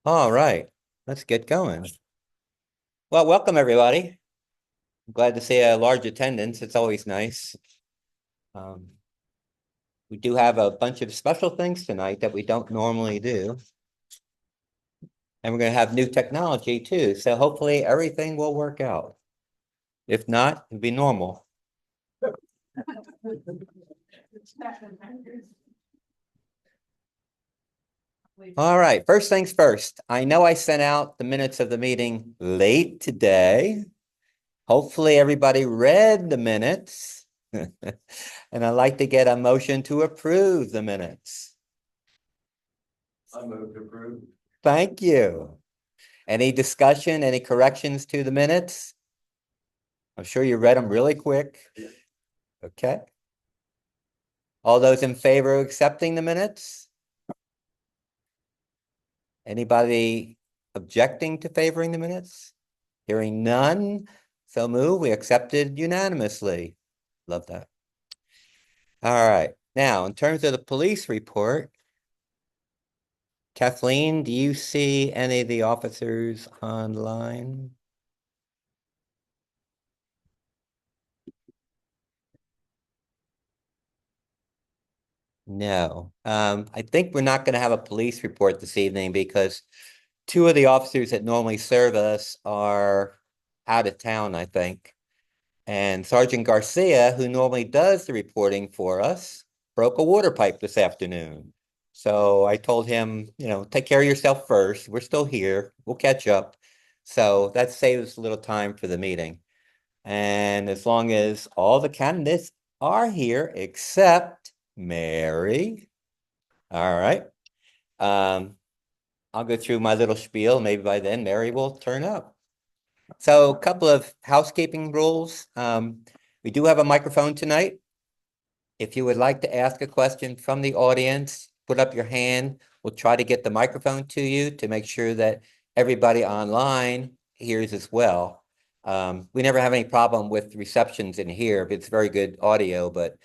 All right, let's get going. Well, welcome everybody. I'm glad to see a large attendance. It's always nice. We do have a bunch of special things tonight that we don't normally do. And we're going to have new technology too. So hopefully everything will work out. If not, it'll be normal. All right, first things first. I know I sent out the minutes of the meeting late today. Hopefully everybody read the minutes. And I'd like to get a motion to approve the minutes. I move to approve. Thank you. Any discussion, any corrections to the minutes? I'm sure you read them really quick. Okay. All those in favor of accepting the minutes? Anybody objecting to favoring the minutes? Hearing none, so move. We accepted unanimously. Love that. All right. Now, in terms of the police report, Kathleen, do you see any of the officers online? No. I think we're not going to have a police report this evening because two of the officers that normally serve us are out of town, I think. And Sergeant Garcia, who normally does the reporting for us, broke a water pipe this afternoon. So I told him, take care of yourself first. We're still here. We'll catch up. So that saves a little time for the meeting. And as long as all the candidates are here except Mary. All right. I'll go through my little spiel. Maybe by then Mary will turn up. So a couple of housekeeping rules. We do have a microphone tonight. If you would like to ask a question from the audience, put up your hand. We'll try to get the microphone to you to make sure that everybody online hears as well. We never have any problem with receptions in here. It's very good audio, but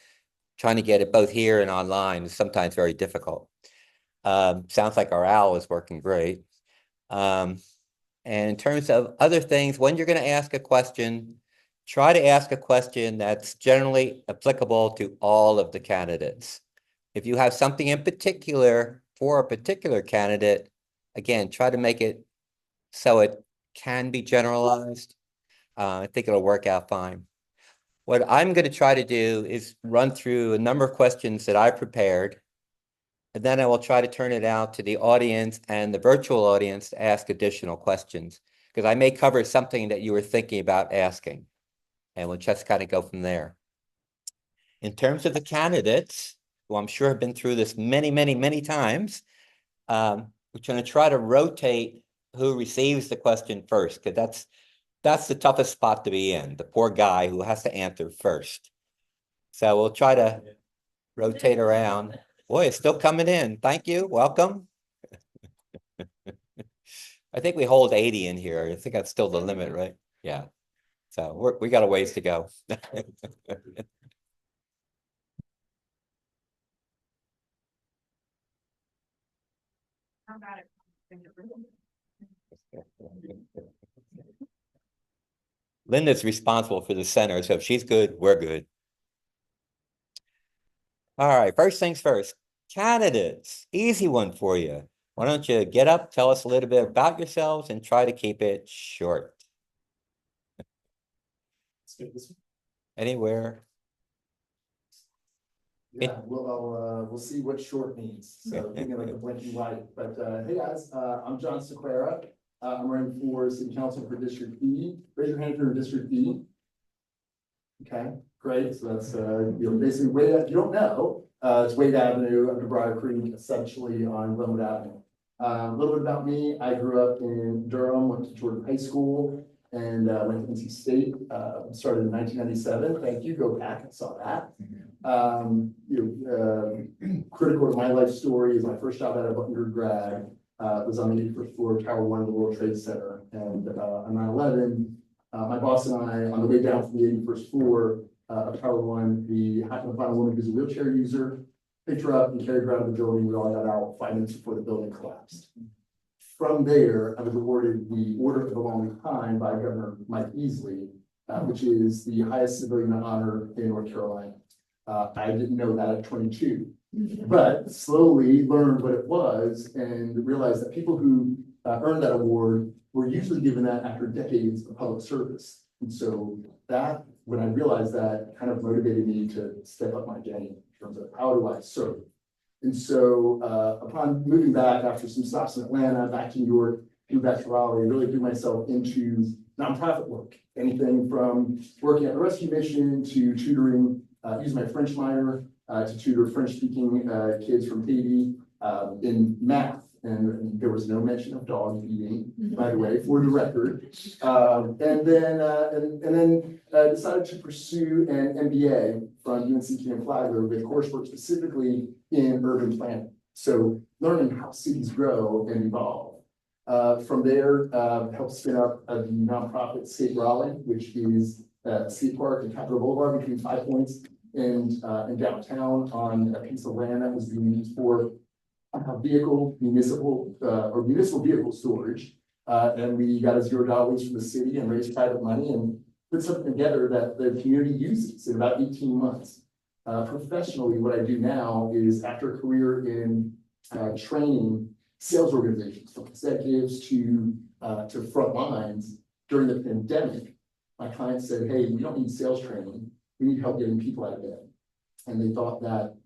trying to get it both here and online is sometimes very difficult. Sounds like our owl is working great. And in terms of other things, when you're going to ask a question, try to ask a question that's generally applicable to all of the candidates. If you have something in particular for a particular candidate, again, try to make it so it can be generalized. I think it'll work out fine. What I'm going to try to do is run through a number of questions that I prepared, and then I will try to turn it out to the audience and the virtual audience to ask additional questions, because I may cover something that you were thinking about asking, and we'll just kind of go from there. In terms of the candidates, who I'm sure have been through this many, many, many times, we're going to try to rotate who receives the question first, because that's the toughest spot to be in, the poor guy who has to answer first. So we'll try to rotate around. Boy, it's still coming in. Thank you. Welcome. I think we hold 80 in here. I think that's still the limit, right? Yeah. So we got a ways to go. Linda's responsible for the center, so if she's good, we're good. All right, first things first. Candidates, easy one for you. Why don't you get up, tell us a little bit about yourselves, and try to keep it short. Anywhere. Yeah, we'll see what short means. So give me like a blinky light. But hey guys, I'm John Cerqueira. I'm running for City Council for District B. Raise your hand if you're in District B. Okay, great. So that's basically Wade. If you don't know, it's Wade Avenue under Briar Creek, essentially on Glenwood Avenue. A little bit about me. I grew up in Durham, went to Jordan High School, and went to NC State. Started in 1997. Thank you. Go back. I saw that. Critical to my life story is my first job out of undergrad was on the 81st floor of Tower 1 of the World Trade Center. And on 9/11, my boss and I, on the way down from the 81st floor of Tower 1, we happened to find a woman who's a wheelchair user, picked her up and carried her out of the building. We all got out 5 minutes before the building collapsed. From there, I was awarded the Order of the Long Pine by Governor Mike Easley, which is the highest civilian honor in North Carolina. I didn't know that at 22, but slowly learned what it was and realized that people who earned that award were usually given that after decades of public service. And so that, when I realized that, kind of motivated me to step up my game in terms of how do I serve. And so upon moving back after some stops in Atlanta, back to New York, moved back to Raleigh, really threw myself into nonprofit work. Anything from working at the rescue mission to tutoring, using my French minor to tutor French-speaking kids from Haiti in math. And there was no mention of dog feeding, by the way, for the record. And then decided to pursue an MBA from UNC Ken Flagler with coursework specifically in urban planning. So learning how cities grow and evolve. From there, helped spin up the nonprofit Skate Raleigh, which is a skate park in Capitol Boulevard between 5 Points and downtown on a piece of land that was being used for municipal vehicle storage. And we got a $0 lease from the city and raised private money and put something together that the community uses in about 18 months. Professionally, what I do now is, after a career in training sales organizations, from executives to front lines, during the pandemic, my clients said, hey, we don't need sales training. We need help getting people out of bed. And they thought that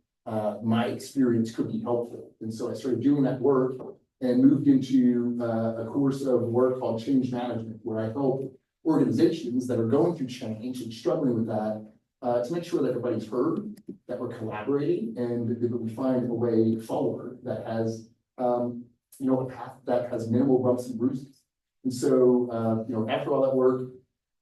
my experience could be helpful. And so I started doing that work and moved into a course of work called change management, where I help organizations that are going through change and struggling with that to make sure that everybody's heard, that we're collaborating, and that we find a way forward that has, a path that has minimal bumps and bruises. And so, after all that work,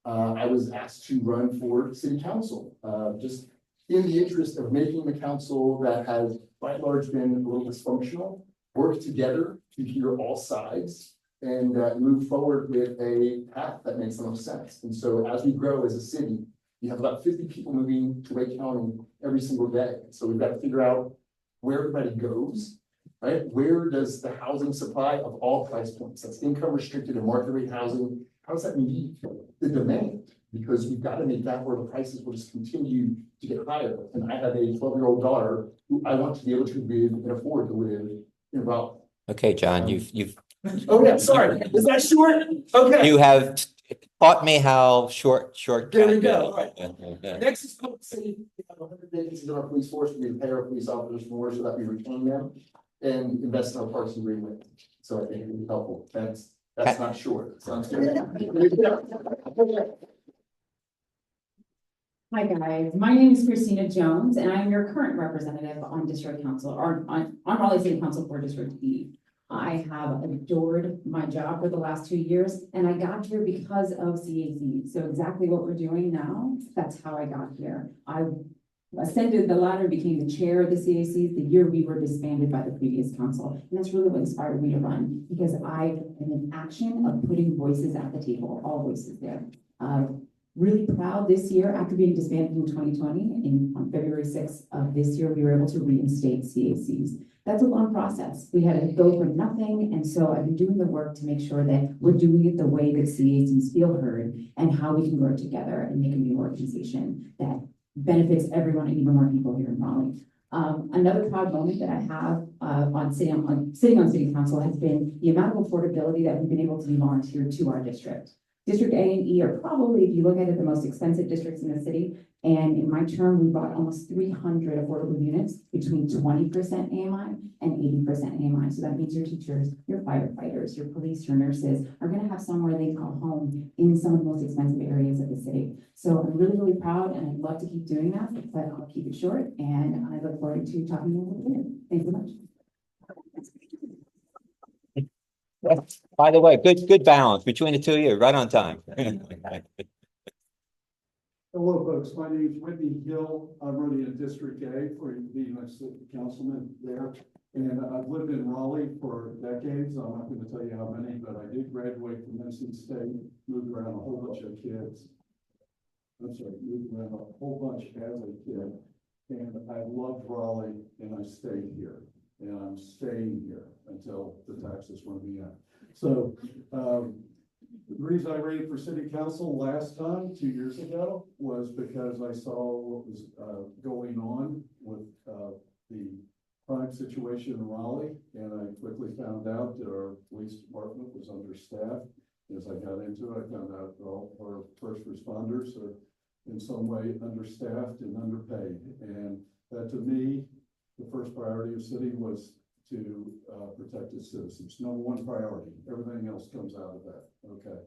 I was asked to run for city council, just in the interest of making the council that has by and large been a little dysfunctional, work together to hear all sides and move forward with a path that makes the most sense. And so as we grow as a city, we have about 50 people moving to Wake County every single day. So we've got to figure out where everybody goes, right? Where does the housing supply of all price points, that's income restricted and market rate housing, how does that meet the demand? Because we've got to make that where the prices will just continue to get higher. And I have a 12-year-old daughter who I want to be able to live and afford to live in Raleigh. Okay, John, you've Oh yeah, sorry. Is that short? Okay. you have taught me how short. There we go. All right. Yeah. Next is public safety. We have 100 vacancies in our police force. We pay our police officers more so that we retain them and invest in our parks and greenway. So I think it would be helpful. That's not short. Sounds good. Hi guys, my name is Christina Jones and I'm your current representative on District Council, or on Raleigh City Council for District E. I have adored my job for the last 2 years and I got here because of CAC. So exactly what we're doing now, that's how I got here. I ascended the ladder, became the chair of the CAC the year we were disbanded by the previous council. And that's really what inspired me to run, because I am in action of putting voices at the table, all voices there. Really proud this year, after being disbanded in 2020, on February 6th of this year, we were able to reinstate CACs. That's a long process. We had to go from nothing, and so I've been doing the work to make sure that we're doing it the way that CACs feel heard, and how we can work together and make a new organization that benefits everyone and even more people here in Raleigh. Another proud moment that I have sitting on city council has been the amount of affordability that we've been able to be volunteered to our district. District A and E are probably, if you look at it, the most expensive districts in the city. And in my term, we bought almost 300 affordable units between 20% AMI and 80% AMI. So that means your teachers, your firefighters, your police, your nurses are going to have somewhere they call home in some of the most expensive areas of the city. So I'm really, really proud, and I'd love to keep doing that, but I'll keep it short. And I look forward to talking to you later. Thank you so much. By the way, good balance between the two of you, right on time. Hello, folks. My name is Whitney Hill. I'm running in District A for being a councilman there. And I've lived in Raleigh for decades. I'm not going to tell you how many, but I did graduate from NC State, moved around a whole bunch of kids. Moved around a whole bunch as a kid. And I loved Raleigh and I stayed here. And I'm staying here until the taxes run me out. So, the reason I ran for city council last time, 2 years ago, was because I saw what was, going on with, the crime situation in Raleigh, and I quickly found out that our police department was understaffed. As I got into it, I found out that all our first responders are in some way understaffed and underpaid. And that, to me, the first priority of city was to protect its citizens. Number one priority. Everything else comes out of that. Okay.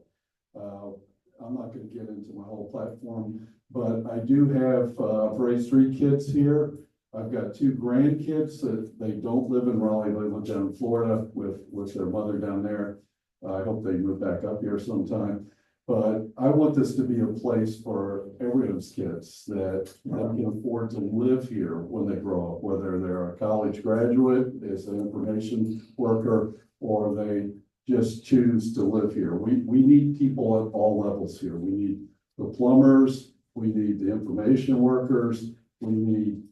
I'm not going to get into my whole platform, but I do have, I've raised 3 kids here. I've got 2 grandkids that they don't live in Raleigh. They live down in Florida with their mother down there. I hope they move back up here sometime. But I want this to be a place for everyone's kids that can afford to live here when they grow up, whether they're a college graduate, as an information worker, or they just choose to live here. We need people at all levels here. We need the plumbers, we need the information workers, we need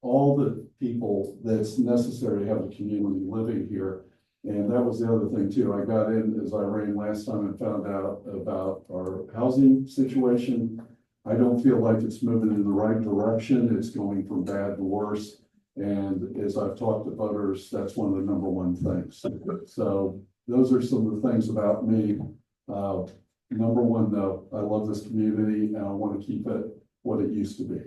all the people that's necessary to have a community living here. And that was the other thing too. I got in as I ran last time and found out about our housing situation. I don't feel like it's moving in the right direction. It's going from bad to worse. And as I've talked to voters, that's one of the number one things. So those are some of the things about me. Number one, though, I love this community and I want to keep it what it used to be.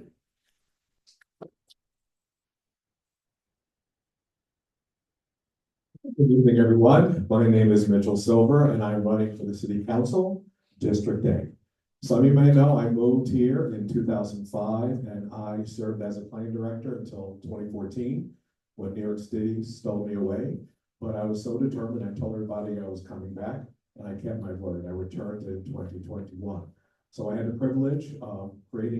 Good evening, everyone. My name is Mitchell Silver, and I'm running for the City Council, District A. Some of you may know I moved here in 2005, and I served as a planning director until 2014, when New York City stole me away. But I was so determined, I told everybody I was coming back, and I kept my word. I returned in 2021. So I had the privilege of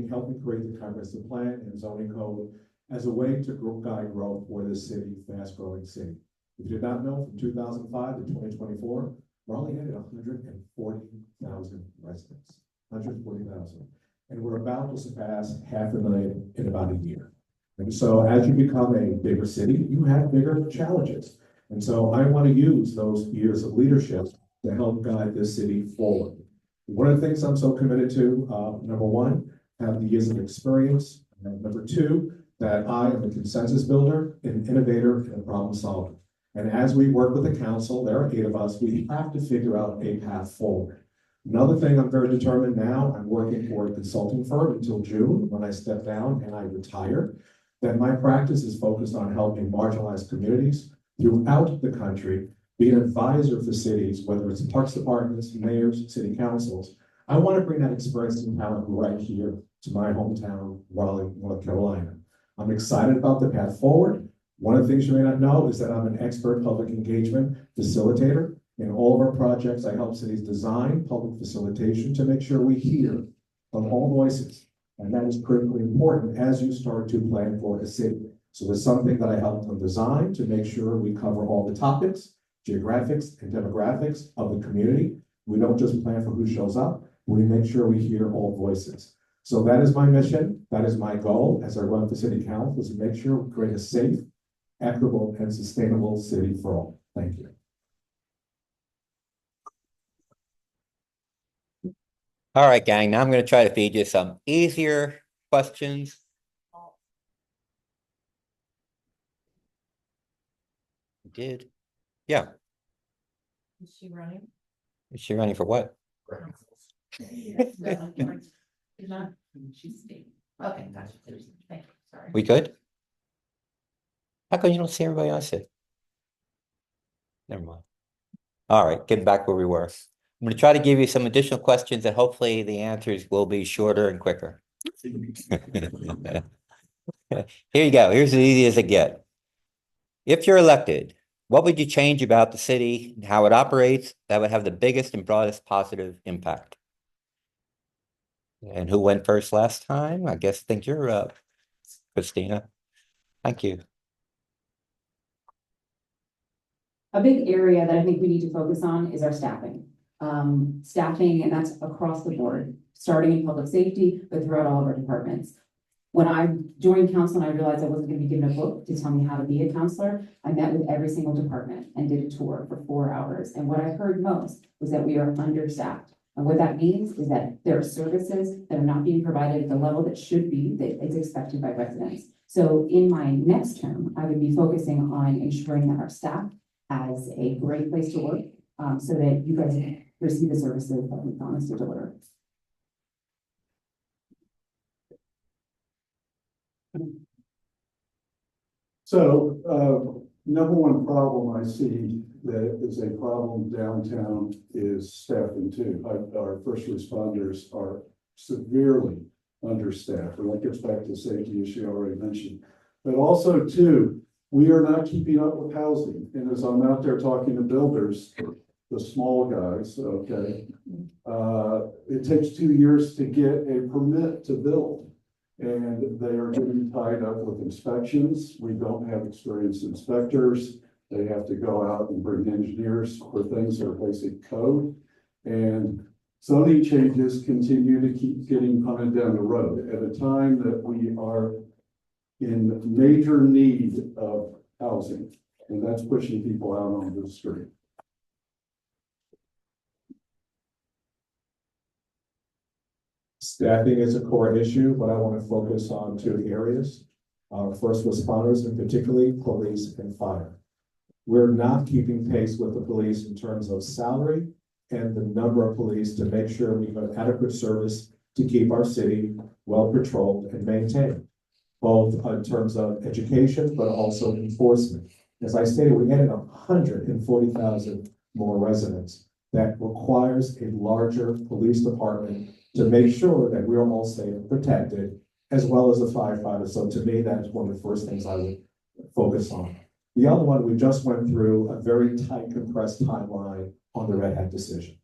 helping create the comprehensive plan and zoning code as a way to guide growth for this city, fast-growing city. If you did not know, from 2005 to 2024, Raleigh had 140,000 residents, 140,000. And we're about to surpass 500,000 in about a year. And so as you become a bigger city, you have bigger challenges. And so I want to use those years of leadership to help guide this city forward. One of the things I'm so committed to, number one, have the years of experience. And number two, that I am a consensus builder, an innovator, and a problem solver. And as we work with the council, there are 8 of us, we have to figure out a path forward. Another thing I'm very determined now, I'm working for a consulting firm until June when I step down and I retire, that my practice is focused on helping marginalized communities throughout the country, be an advisor for cities, whether it's parks departments, mayors, city councils. I want to bring that experience and talent right here to my hometown, Raleigh, North Carolina. I'm excited about the path forward. One of the things you may not know is that I'm an expert public engagement facilitator. In all of our projects, I help cities design public facilitation to make sure we hear from all voices. And that is critically important as you start to plan for a city. So there's something that I help them design to make sure we cover all the topics, geographics, and demographics of the community. We don't just plan for who shows up, we make sure we hear all voices. So that is my mission. That is my goal as I run for city council, is to make sure we create a safe, equitable, and sustainable city for all. Thank you. All right, gang, now I'm going to try to feed you some easier questions. Did, yeah. Is she running? Is she running for what? She's not, she's speaking. Okay, gotcha. Thank you, sorry. We good? How come you don't see everybody else? Never mind. All right, getting back where we were. I'm going to try to give you some additional questions and hopefully the answers will be shorter and quicker. Here you go. Here's as easy as it gets. If you're elected, what would you change about the city and how it operates that would have the biggest and broadest positive impact? And who went first last time? I think you're up, Christina. Thank you. A big area that I think we need to focus on is our staffing. Staffing, and that's across the board, starting in public safety, but throughout all of our departments. When I joined council and I realized I wasn't gonna be given a book to tell me how to be a counselor, I met with every single department and did a tour for 4 hours. And what I heard most was that we are understaffed. And what that means is that there are services that are not being provided at the level that should be, that is expected by residents. So in my next term, I would be focusing on ensuring that our staff has a great place to work, so that you guys receive the services that we promise to deliver. So, number one problem I see that is a problem downtown is staffing too. Our first responders are severely understaffed, and that gets back to the safety issue I already mentioned. But also too, we are not keeping up with housing. And as I'm out there talking to builders, the small guys, okay, it takes 2 years to get a permit to build. And they are getting tied up with inspections. We don't have experienced inspectors. They have to go out and bring engineers for things that are basic code. And zoning changes continue to keep getting punted down the road at a time that we are in major need of housing. And that's pushing people out onto the street. Staffing is a core issue, but I want to focus on 2 areas. First responders, and particularly police and fire. We're not keeping pace with the police in terms of salary and the number of police to make sure we have adequate service to keep our city well patrolled and maintained, both in terms of education, but also enforcement. As I stated, we added 140,000 more residents. That requires a larger police department to make sure that we're all safe and protected, as well as the firefighters. So to me, that is one of the first things I would focus on. The other one, we just went through a very tight, compressed timeline on the Red Hat decision.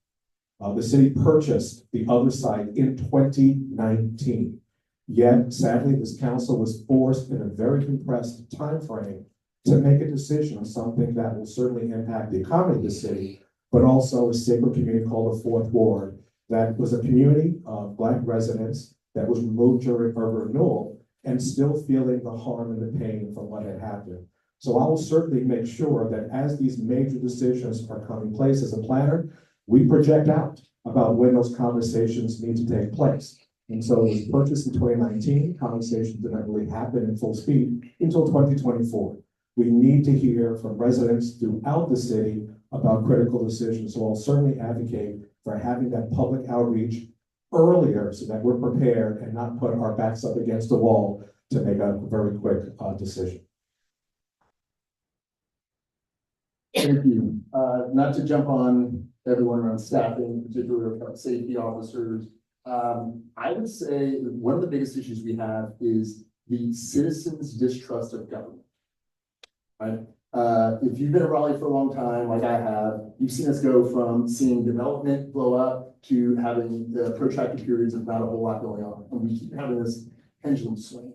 The city purchased the other site in 2019. Yet, sadly, this council was forced in a very compressed time frame to make a decision on something that will certainly impact the economy of the city, but also a sacred community called the Fourth Ward. That was a community of Black residents that was removed during urban renewal and still feeling the harm and the pain from what had happened. So I will certainly make sure that as these major decisions are coming place as a planner, we project out about when those conversations need to take place. And so it was purchased in 2019. Conversations did not really happen in full speed until 2024. We need to hear from residents throughout the city about critical decisions. So I'll certainly advocate for having that public outreach earlier so that we're prepared and not put our backs up against the wall to make a very quick decision. Thank you. Not to jump on everyone around staffing, particularly safety officers. I would say one of the biggest issues we have is the citizens' distrust of government. Right? If you've been in Raleigh for a long time, like I have, you've seen us go from seeing development blow up to having the protracted periods of not a whole lot going on. And we keep having this pendulum swing.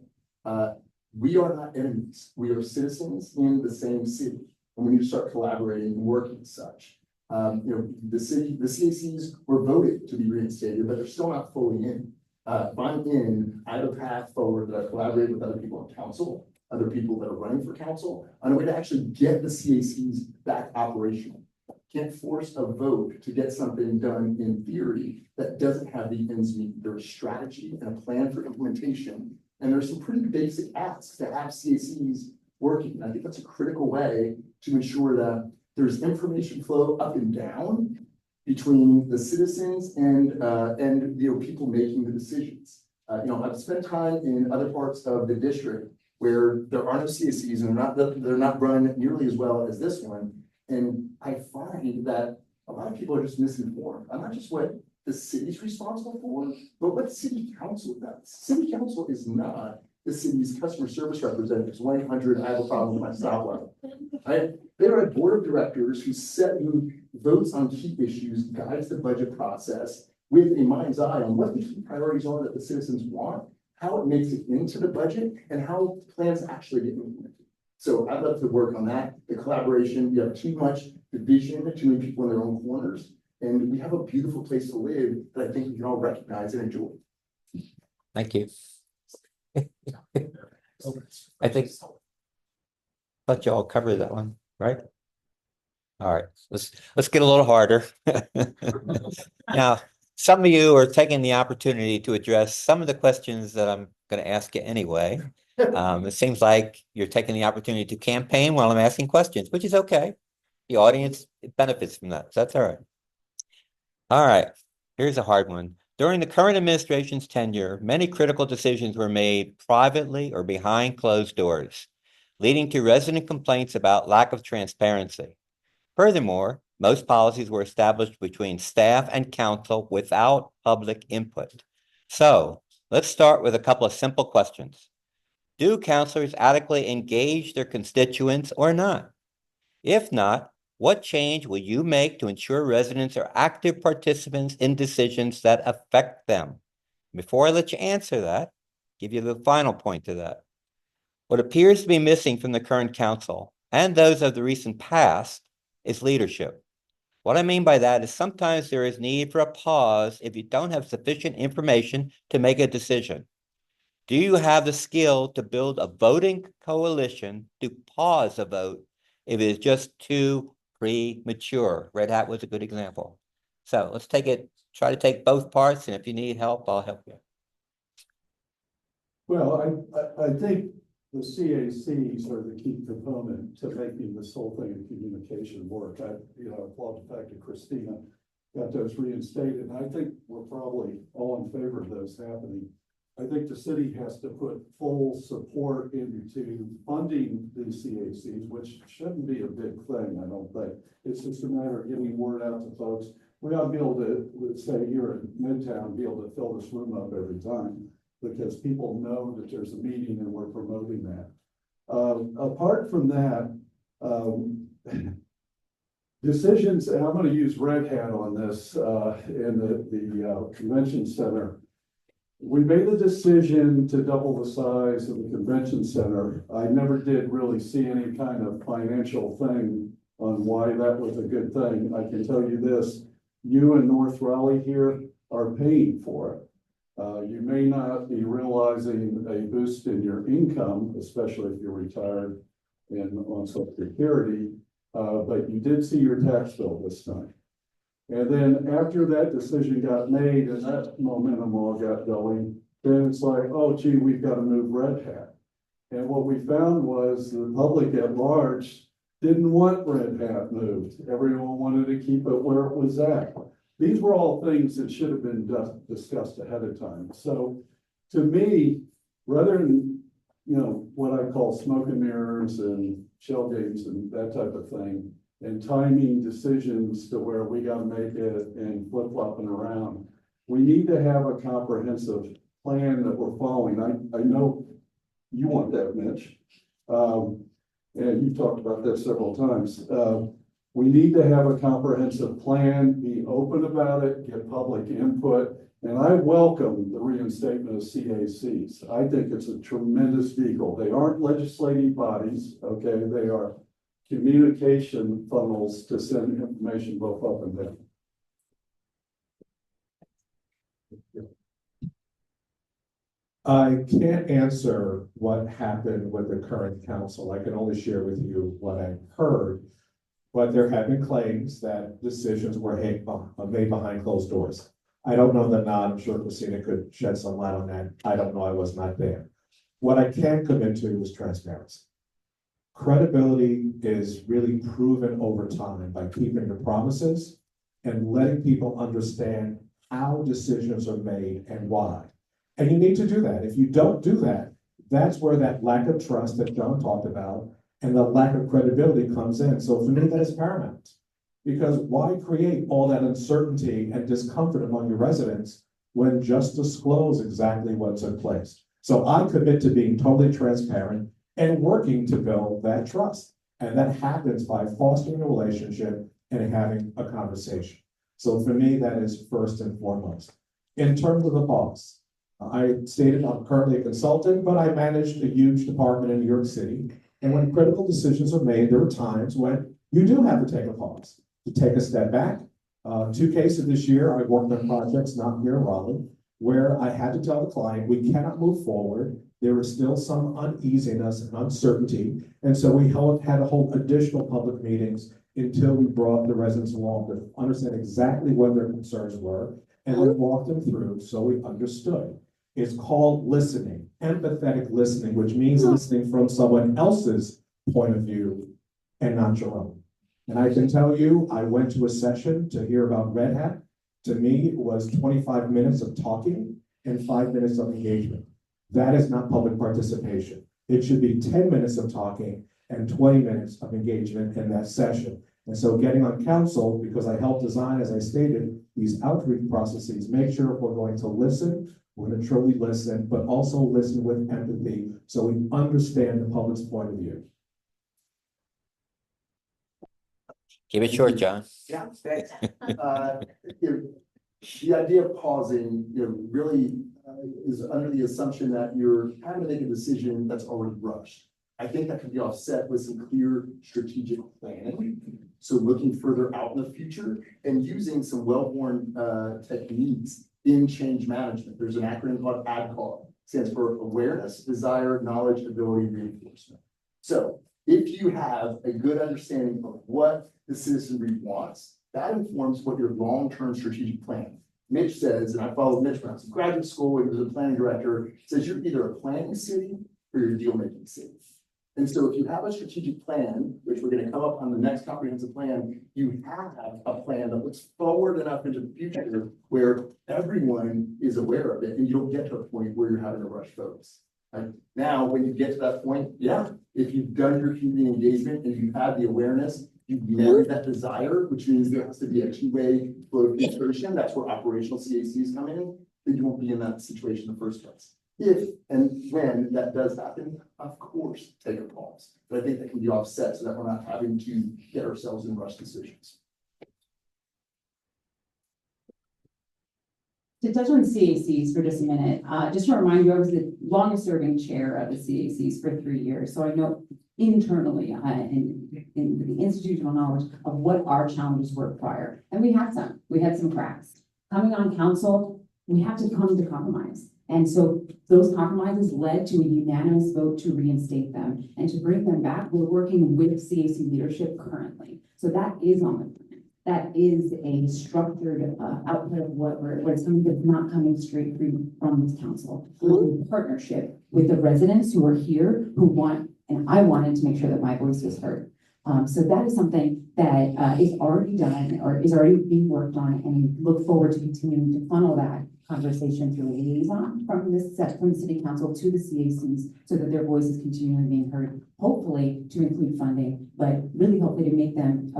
We are not enemies. We are citizens in the same city. And we need to start collaborating and working as such. The CACs were voted to be reinstated, but they're still not fully in. If I'm in, I have a path forward that I collaborate with other people on council, other people that are running for council, on a way to actually get the CACs back operational. Can't force a vote to get something done in theory that doesn't have the ends meet. There's a strategy and a plan for implementation, and there's some pretty basic asks to have CACs working. And I think that's a critical way to ensure that there's information flow up and down between the citizens and people making the decisions. I've spent time in other parts of the district where there are no CACs and they're not run nearly as well as this one. And I find that a lot of people are just misinformed. I'm not just what the city's responsible for, but what the city council does. City council is not the city's customer service representatives, 1-800, I have a problem with my stoplight. Right? They're a board of directors who votes on key issues, guides the budget process with a mind's eye on what the key priorities are that the citizens want, how it makes it into the budget, and how plans actually get implemented. So I'd love to work on that. The collaboration, you have too much division, too many people in their own corners, and we have a beautiful place to live that I think we can all recognize and enjoy. Thank you. I think. Thought you all covered that one, right? All right, let's get a little harder. Now, some of you are taking the opportunity to address some of the questions that I'm going to ask you anyway. It seems like you're taking the opportunity to campaign while I'm asking questions, which is okay. The audience benefits from that, so that's all right. All right, here's a hard one. During the current administration's tenure, many critical decisions were made privately or behind closed doors, leading to resident complaints about lack of transparency. Furthermore, most policies were established between staff and council without public input. So let's start with a couple of simple questions. Do councilors adequately engage their constituents or not? If not, what change will you make to ensure residents are active participants in decisions that affect them? Before I let you answer that, give you the final point to that. What appears to be missing from the current council and those of the recent past is leadership. What I mean by that is sometimes there is need for a pause if you don't have sufficient information to make a decision. Do you have the skill to build a voting coalition to pause a vote if it is just too premature? Red Hat was a good example. So let's try to take both parts, and if you need help, I'll help you. Well, I think the CACs are the key component to making this whole thing in communication work. I applaud the fact that Christina got those reinstated. And I think we're probably all in favor of those happening. I think the city has to put full support into funding the CACs, which shouldn't be a big thing, I don't think. It's just a matter of getting word out to folks. We ought to be able to, let's say here in Midtown, be able to fill this room up every time, because people know that there's a meeting and we're promoting that. Apart from that, decisions, and I'm going to use Red Hat on this in the convention center. We made the decision to double the size of the convention center. I never did really see any kind of financial thing on why that was a good thing. I can tell you this, you in North Raleigh here are paying for it. You may not be realizing a boost in your income, especially if you're retired and on Social Security, but you did see your tax bill this time. And then after that decision got made and that momentum all got going, then it's like, oh, gee, we've got to move Red Hat. And what we found was the public at large didn't want Red Hat moved. Everyone wanted to keep it where it was at. These were all things that should have been discussed ahead of time. So to me, rather than, what I call smoke and mirrors and shell games and that type of thing, and timing decisions to where we got to make it and flip-flopping around, we need to have a comprehensive plan that we're following. I know you want that, Mitch. And you've talked about that several times. We need to have a comprehensive plan, be open about it, get public input, and I welcome the reinstatement of CACs. I think it's a tremendous vehicle. They aren't legislative bodies, okay? They are communication funnels to send information both up and down. I can't answer what happened with the current council. I can only share with you what I've heard. But there have been claims that decisions were made behind closed doors. I don't know the not. I'm sure Christina could shed some light on that. I don't know. I was not there. What I can commit to is transparency. Credibility is really proven over time by keeping your promises and letting people understand how decisions are made and why. And you need to do that. If you don't do that, that's where that lack of trust that John talked about and the lack of credibility comes in. So for me, that is paramount. Because why create all that uncertainty and discomfort among your residents when just disclose exactly what's in place? So I commit to being totally transparent and working to build that trust. And that happens by fostering a relationship and having a conversation. So for me, that is first and foremost. In terms of the boss, I stated I'm currently a consultant, but I managed a huge department in New York City. And when critical decisions are made, there are times when you do have to take a pause, to take a step back. 2 cases this year, I worked on projects not here in Raleigh, where I had to tell the client, we cannot move forward there was still some uneasiness and uncertainty. And so we had to hold additional public meetings until we brought the residents along to understand exactly what their concerns were and then walk them through so we understood. It's called listening, empathetic listening, which means listening from someone else's point of view and not your own. And I can tell you, I went to a session to hear about Red Hat. To me, it was 25 minutes of talking and 5 minutes of engagement. That is not public participation. It should be 10 minutes of talking and 20 minutes of engagement in that session. And so getting on council, because I helped design, as I stated, these outreach processes, make sure if we're going to listen, we're going to truly listen, but also listen with empathy so we understand the public's point of view. Keep it short, John. Yeah, thanks. The idea of pausing, really is under the assumption that you're having to make a decision that's already rushed. I think that can be offset with some clear strategic planning. So looking further out in the future and using some well-worn techniques in change management. There's an acronym called ADKAR, stands for awareness, desire, knowledge, ability, reinforcement. So if you have a good understanding of what the citizenry wants, that informs what your long-term strategic plan. Mitch says, and I followed Mitch when I was in graduate school, he was a planning director, says you're either a planning city or you're a deal-making city. And so if you have a strategic plan, which we're going to come up on the next comprehensive plan, you have a plan that looks forward enough into the future where everyone is aware of it and you don't get to a point where you're having to rush folks. Right? Now, when you get to that point, yeah, if you've done your community engagement and you've had the awareness, you've married that desire, which means there has to be a two-way flow of communication. That's where operational CACs come in. Then you won't be in that situation in the first place. If and when that does happen, of course, take a pause. But I think that can be offset so that we're not having to get ourselves in rush decisions. To touch on CACs for just a minute, just to remind you, I was the longest serving chair of the CACs for 3 years. So I know internally in the institutional knowledge of what our challenges were prior. And we had some cracks. Coming on council, we have to come to compromise. And so those compromises led to a unanimous vote to reinstate them and to bring them back. We're working with CAC leadership currently. So that is on the plan. That is a structured output of what's coming, that's not coming straight from this council. We're in partnership with the residents who are here, who want, and I wanted to make sure that my voice was heard. So that is something that is already done or is already being worked on, and we look forward to continuing to funnel that conversation through a liaison from the city council to the CACs so that their voice is continually being heard, hopefully to include funding, but really hopefully to make them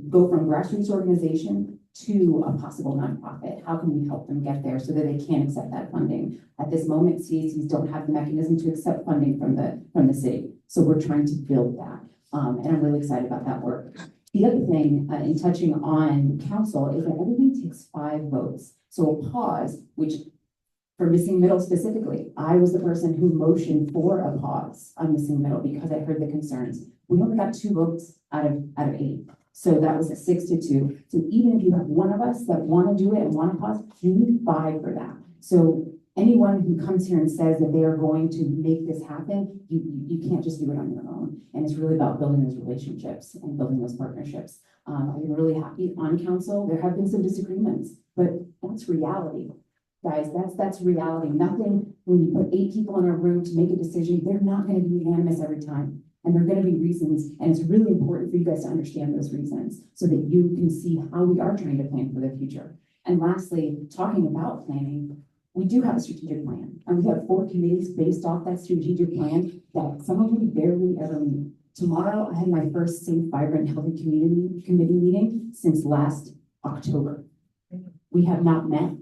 go from grassroots organization to a possible nonprofit. How can we help them get there so that they can accept that funding? At this moment, CACs don't have the mechanism to accept funding from the city. So we're trying to build that. And I'm really excited about that work. The other thing in touching on council is that everything takes 5 votes. So a pause, which for missing middle specifically, I was the person who motioned for a pause on missing middle because I heard the concerns. We only got 2 votes out of 8. So that was a 6-2. So even if you have one of us that want to do it and want to pause, you need 5 for that. So anyone who comes here and says that they are going to make this happen, you can't just do it on your own. And it's really about building those relationships and building those partnerships. I've been really happy on council. There have been some disagreements, but that's reality. Guys, that's reality. Nothing, when you put 8 people in a room to make a decision, they're not going to be unanimous every time. And there are going to be reasons, and it's really important for you guys to understand those reasons so that you can see how we are trying to plan for the future. And lastly, talking about planning, we do have a strategic plan, and we have 4 committees based off that strategic plan that some of them barely ever meet. Tomorrow, I had my first Safe, Vibrant, Healthy Committee meeting since last October. We have not met.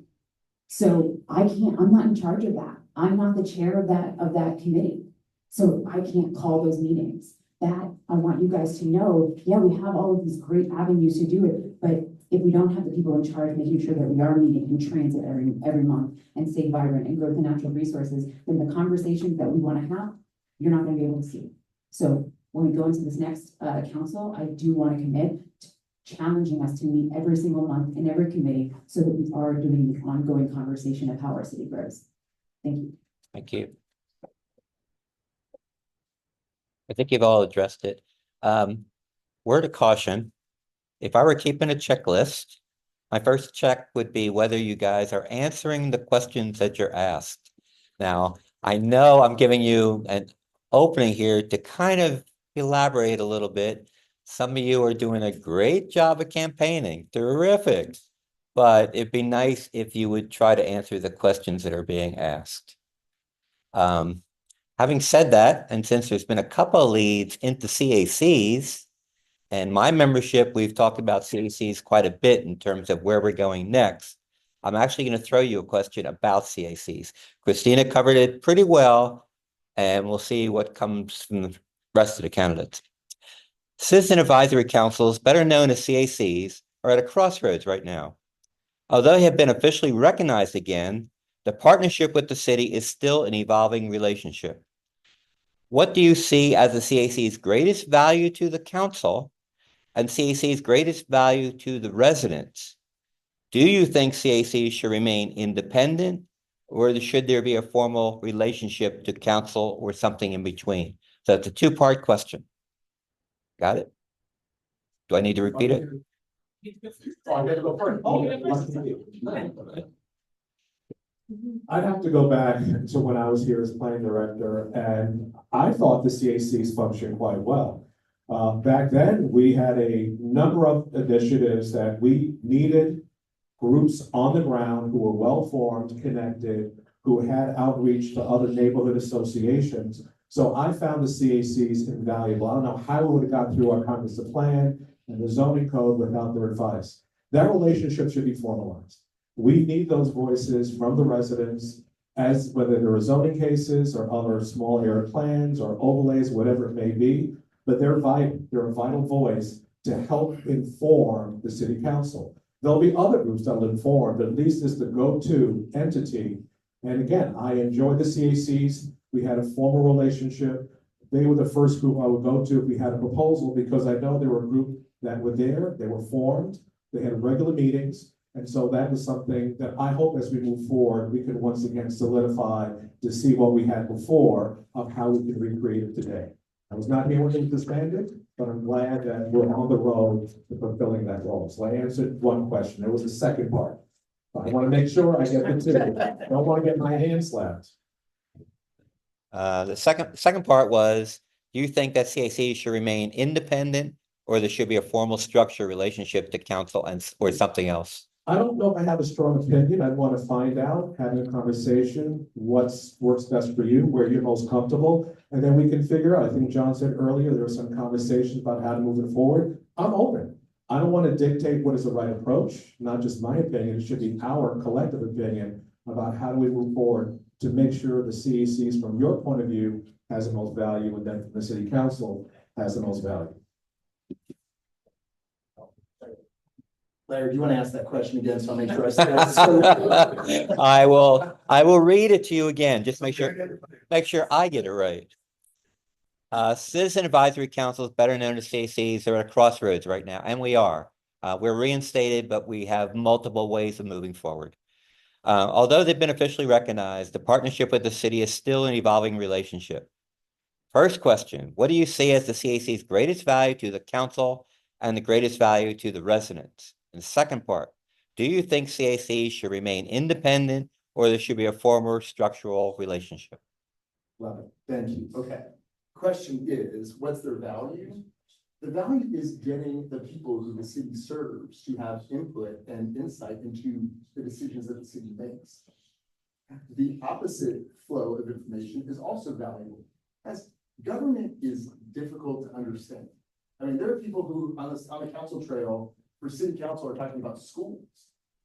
So I'm not in charge of that. I'm not the chair of that committee. So I can't call those meetings. That I want you guys to know, yeah, we have all of these great avenues to do it, but if we don't have the people in charge making sure that we are meeting in transit every month and stay vibrant and grow the natural resources, then the conversations that we want to have, you're not going to be able to see. So when we go into this next council, I do want to commit to challenging us to meet every single month in every committee so that we are doing the ongoing conversation of how our city grows. Thank you. Thank you. I think you've all addressed it. Word of caution, if I were keeping a checklist, my first check would be whether you guys are answering the questions that you're asked. Now, I know I'm giving you an opening here to kind of elaborate a little bit. Some of you are doing a great job of campaigning, terrific. But it'd be nice if you would try to answer the questions that are being asked. Having said that, and since there's been a couple of leads into CACs, and my membership, we've talked about CACs quite a bit in terms of where we're going next. I'm actually going to throw you a question about CACs. Christina covered it pretty well, and we'll see what comes from the rest of the candidates. Citizen Advisory Councils, better known as CACs, are at a crossroads right now. Although they have been officially recognized again, the partnership with the city is still an evolving relationship. What do you see as the CAC's greatest value to the council and CAC's greatest value to the residents? Do you think CAC should remain independent, or should there be a formal relationship to council or something in between? So it's a two-part question. Got it? Do I need to repeat it? I'd have to go back to when I was here as planning director, and I thought the CACs functioned quite well. Back then, we had a number of initiatives that we needed groups on the ground who were well-formed, connected, who had outreach to other neighborhood associations. So I found the CACs invaluable. I don't know how we would have got through our comprehensive plan and the zoning code without their advice. That relationship should be formalized. We need those voices from the residents, as whether there are zoning cases or other small area plans or overlays, whatever it may be, but they're vital. They're a vital voice to help inform the city council. There'll be other groups that'll inform, but at least it's the go-to entity. And again, I enjoy the CACs. We had a formal relationship. They were the first group I would go to if we had a proposal, because I know there were a group that were there, they were formed, they had regular meetings. And so that was something that I hope as we move forward, we can once again solidify to see what we had before of how we can recreate it today. I was not here when it was disbanded, but I'm glad that we're on the road to fulfilling that role. So I answered one question. There was a second part. I want to make sure I get the two. I don't want to get my hand slapped. The second part was, do you think that CAC should remain independent, or there should be a formal structure relationship to council or something else? I don't know if I have a strong opinion. I want to find out, having a conversation, what works best for you, where you're most comfortable, and then we can figure out. I think John said earlier, there were some conversations about how to move it forward. I'm open. I don't want to dictate what is the right approach, not just my opinion. It should be our collective opinion about how do we move forward to make sure the CACs, from your point of view, has the most value, and then the city council has the most value. Larry, do you want to ask that question again, so I'll make sure I say it? I will read it to you again, just make sure I get it right. Citizen Advisory Councils, better known as CACs, are at a crossroads right now, and we are. We're reinstated, but we have multiple ways of moving forward. Although they've been officially recognized, the partnership with the city is still an evolving relationship. First question, what do you see as the CAC's greatest value to the council and the greatest value to the residents? And the second part, do you think CAC should remain independent, or there should be a formal structural relationship? Love it. Thank you. Okay. Question is, what's their value? The value is getting the people who the city serves to have input and insight into the decisions that the city makes. The opposite flow of information is also valuable, as government is difficult to understand. I mean, there are people who on the council trail for city council are talking about schools.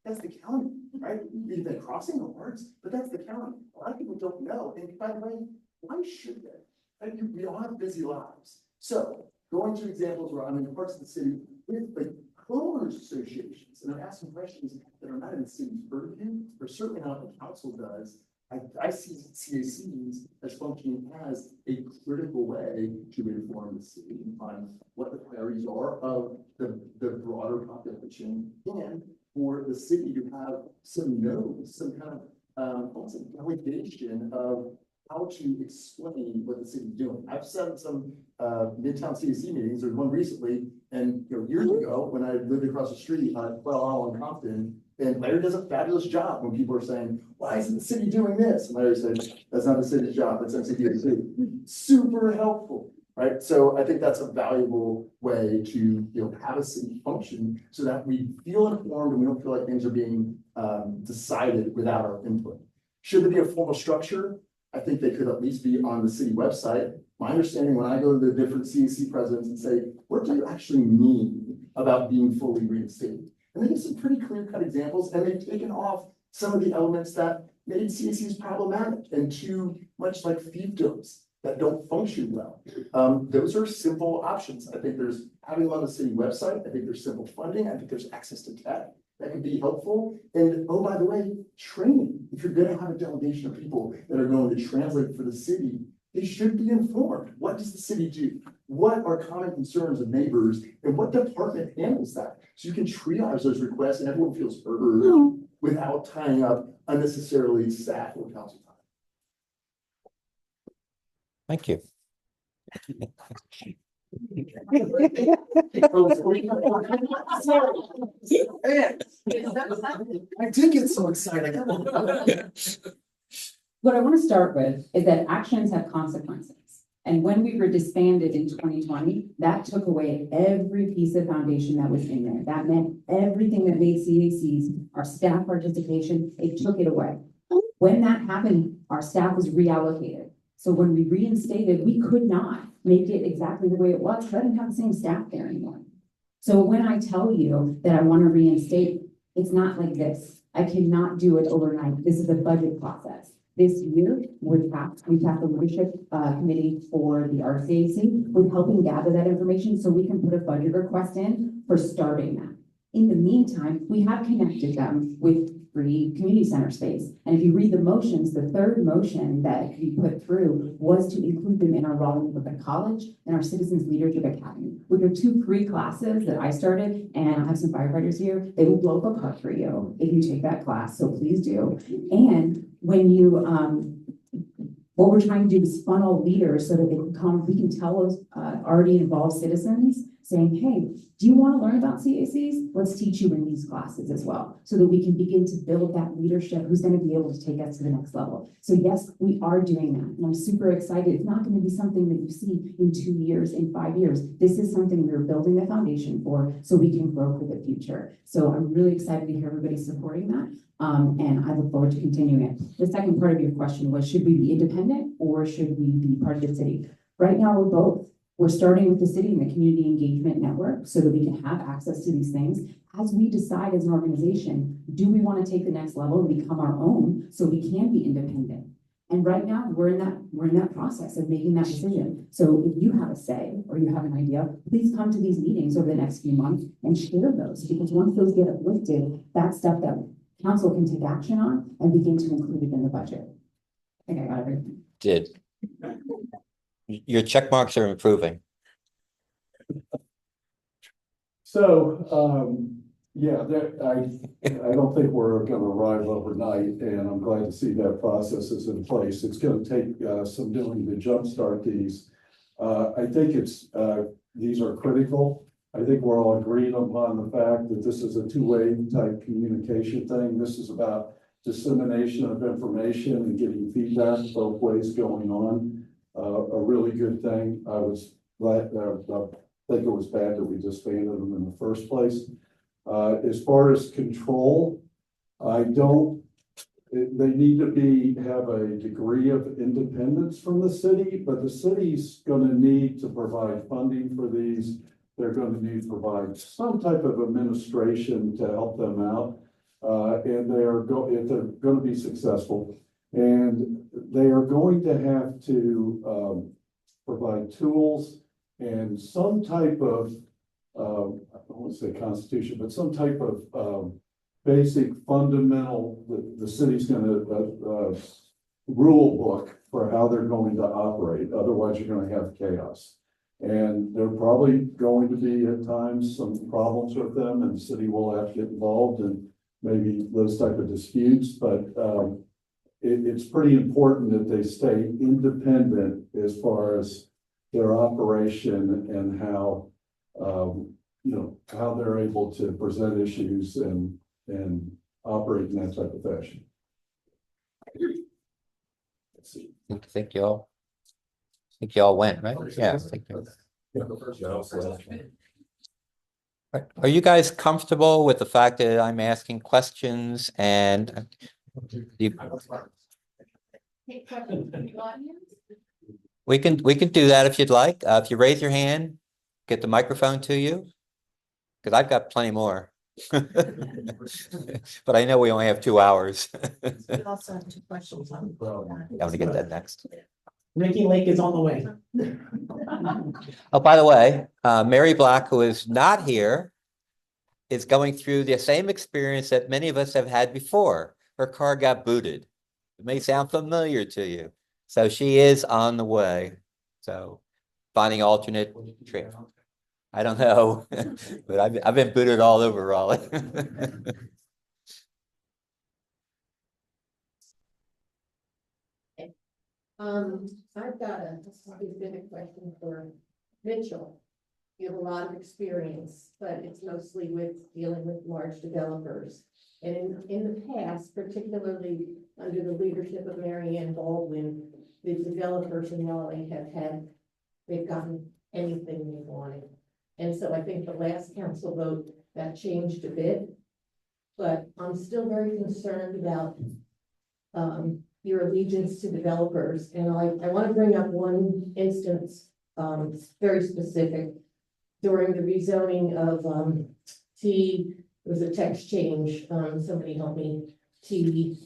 That's the county, right? We've been crossing the words, but that's the county. A lot of people don't know. And by the way, why should they? And we all have busy lives. So going to examples where I'm in parts of the city with like homeowners associations, and I'm asking questions that are not in the city's purview, or certainly not what the council does. I see CACs as functioning as a critical way to inform the city on what the priorities are of the broader population, and for the city to have some nodes, some kind of almost a delegation of how to explain what the city's doing. I've sat in some Midtown CAC meetings, there's one recently, and years ago, when I lived across the street on Quail in Compton, and Larry does a fabulous job when people are saying, why isn't the city doing this? And Larry said, that's not the city's job, that's MCAC. Super helpful, right? So I think that's a valuable way to have a city function so that we feel informed and we don't feel like things are being decided without our input. Should there be a formal structure? I think they could at least be on the city website. My understanding when I go to the different CAC presidents and say, what do you actually mean about being fully reinstated? And they give some pretty clear-cut examples, and they've taken off some of the elements that made CACs problematic and too much like fiefdoms that don't function well. Those are simple options. I think there's having them on the city website. I think there's simple funding. I think there's access to tech that could be helpful. And oh, by the way, training. If you're going to have a delegation of people that are going to translate for the city, they should be informed. What does the city do? What are common concerns of neighbors, and what department handles that? So you can triage those requests and everyone feels heard without tying up unnecessarily staff or council time. Thank you. I did get so excited. What I want to start with is that actions have consequences. And when we were disbanded in 2020, that took away every piece of foundation that was in there. That meant everything that made CACs, our staff participation, it took it away. When that happened, our staff was reallocated. So when we reinstated, we could not make it exactly the way it was, because I didn't have the same staff there anymore. So when I tell you that I want to reinstate, it's not like this. I cannot do it overnight. This is a budget process. This year, we've tapped the leadership committee for the RCAC. We're helping gather that information so we can put a budget request in for starting that. In the meantime, we have connected them with free community center space. And if you read the motions, the third motion that we put through was to include them in our Raleigh Public College and our Citizens Leadership Academy, which are two free classes that I started, and I have some firefighters here. They will blow up a puck for you if you take that class, so please do. And when you, what we're trying to do is funnel leaders so that they can come, we can tell those already involved citizens saying, hey, do you want to learn about CACs? Let's teach you in these classes as well, so that we can begin to build that leadership who's going to be able to take us to the next level. So yes, we are doing that. And I'm super excited. It's not going to be something that you see in 2 years, in 5 years. This is something we're building the foundation for so we can grow for the future. So I'm really excited to hear everybody supporting that. And I look forward to continuing it. The second part of your question was, should we be independent or should we be part of the city? Right now, we're both. We're starting with the city and the community engagement network so that we can have access to these things. As we decide as an organization, do we want to take the next level and become our own so we can be independent? And right now we're in that process of making that decision. So if you have a say or you have an idea, please come to these meetings over the next few months and share those, because once those get uplifted, that's stuff that council can take action on and begin to include it in the budget. I think I got everything. Did. Your check marks are improving. So, yeah, I don't think we're going to arrive overnight, and I'm glad to see that process is in place. It's going to take some doing to jumpstart these. I think these are critical. I think we're all agreed upon the fact that this is a two-way type communication thing. This is about dissemination of information and getting feedback both ways going on. A really good thing. I was glad, I think it was bad that we disbanded them in the first place. As far as control, they need to have a degree of independence from the city, but the city's going to need to provide funding for these. They're going to need to provide some type of administration to help them out. And if they're going to be successful, and they are going to have to provide tools and some type of, I don't want to say constitution, but some type of basic fundamental, the city's going to rule book for how they're going to operate. Otherwise, you're going to have chaos. And there are probably going to be at times some problems with them, and the city will have to get involved in maybe those type of disputes. But it's pretty important that they stay independent as far as their operation and how, how they're able to present issues and operate in that type of fashion. I think you all went, right? Yeah. I think you- Are you guys comfortable with the fact that I'm asking questions and you, Take questions from the audience. we can do that if you'd like. If you raise your hand, get the microphone to you. Because I've got plenty more. But I know we only have 2 hours. We also have 2 questions on. I'm gonna get that next. Ricky Lake is on the way. Oh, by the way, Mary Black, who is not here, is going through the same experience that many of us have had before. Her car got booted. It may sound familiar to you. So she is on the way. So finding alternate trip. I don't know, but I've been booted all over Raleigh. I've got a specific question for Mitchell. You have a lot of experience, but it's mostly with dealing with large developers. And in the past, particularly under the leadership of Mary Ann Baldwin, the developers in Raleigh they've gotten anything they wanted. And so I think the last council vote that changed a bit, but I'm still very concerned about your allegiance to developers. And I want to bring up one instance, very specific. During the rezoning of it was a text change, somebody help me, TC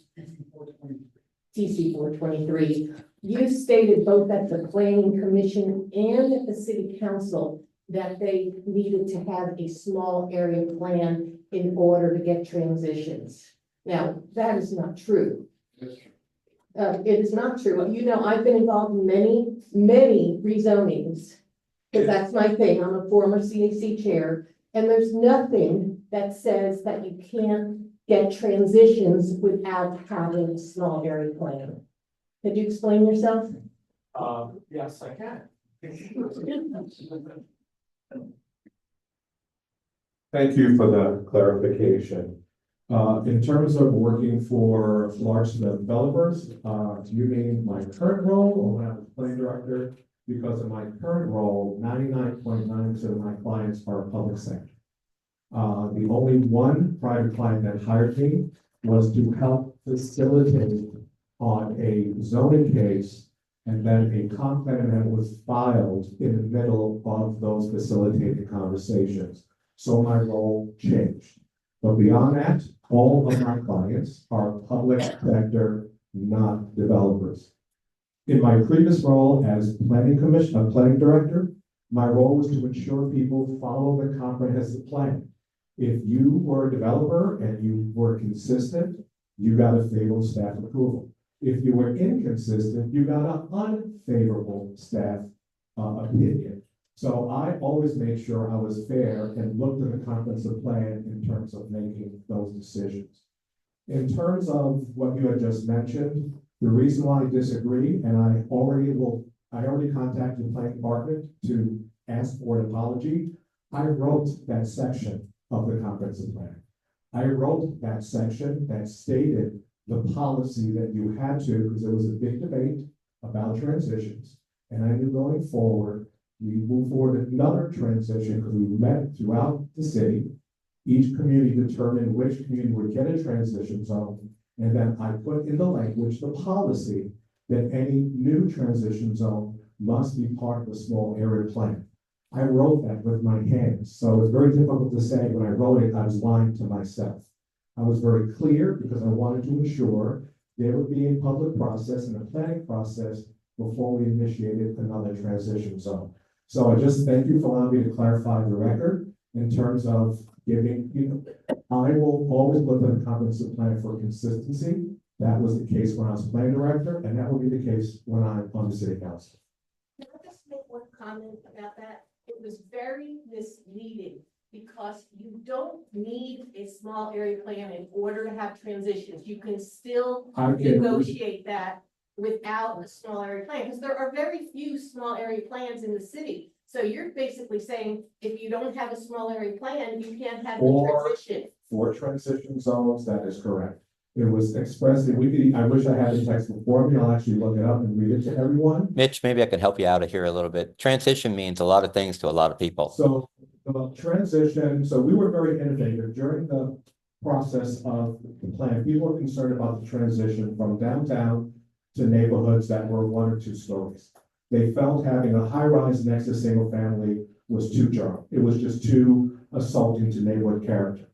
423. You stated both at the planning commission and at the city council that they needed to have a small area plan in order to get transitions. Now, that is not true. It is not true. You know, I've been involved in many rezonings, because that's my thing. I'm a former CAC chair, and there's nothing that says that you can't get transitions without having a small area plan. Could you explain yourself? Yes, I can. Thank you for the clarification. In terms of working for large developers, do you mean my current role or when I was planning director? Because in my current role, 99.9% of my clients are public sector. The only one private client that hired me was to help facilitate on a zoning case, and then a comp plan that was filed in the middle of those facilitated conversations. So my role changed. But beyond that, all of my clients are public sector, not developers. In my previous role as planning director, my role was to ensure people follow the comprehensive plan. If you were a developer and you were consistent, you got a favorable staff approval. If you were inconsistent, you got an unfavorable staff opinion. So I always made sure I was fair and looked at the comprehensive plan in terms of making those decisions. In terms of what you had just mentioned, the reason why I disagree, and I already contacted the planning department to ask for an apology. I wrote that section of the comprehensive plan. I wrote that section that stated the policy that you had to, because there was a big debate about transitions. And I knew going forward, we move forward another transition because we met throughout the city. Each community determined which community would get a transition zone. And then I put in the language, the policy, that any new transition zone must be part of a small area plan. I wrote that with my hands. So it's very difficult to say when I wrote it, I was lying to myself. I was very clear because I wanted to ensure there would be a public process and a planning process before we initiated another transition zone. So I just thank you for allowing me to clarify the record in terms of giving, I will always look at a comprehensive plan for consistency. That was the case when I was planning director, and that will be the case when I'm on the city council. Can I just make one comment about that? It was very misleading because you don't need a small area plan in order to have transitions. You can still I can, negotiate that without a small area plan, because there are very few small area plans in the city. So you're basically saying, if you don't have a small area plan, you can't have the Or- transition. for transition zones, that is correct. It was expressed, I wish I had the text before me, I'll actually look it up and read it to everyone. Mitch, maybe I can help you out of here a little bit. Transition means a lot of things to a lot of people. So the transition, so we were very innovative during the process of the plan. People were concerned about the transition from downtown to neighborhoods that were 1 or 2 stories. They felt having a high rise next to single family was too jarring. It was just too assaulting to neighborhood character.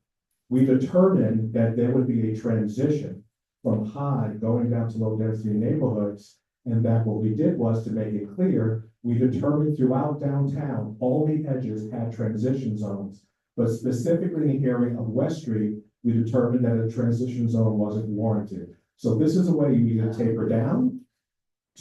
We determined that there would be a transition from high going down to low density neighborhoods. And that what we did was to make it clear, we determined throughout downtown, all the edges had transition zones. But specifically in the area of West Street, we determined that a transition zone wasn't warranted. So this is a way you either taper down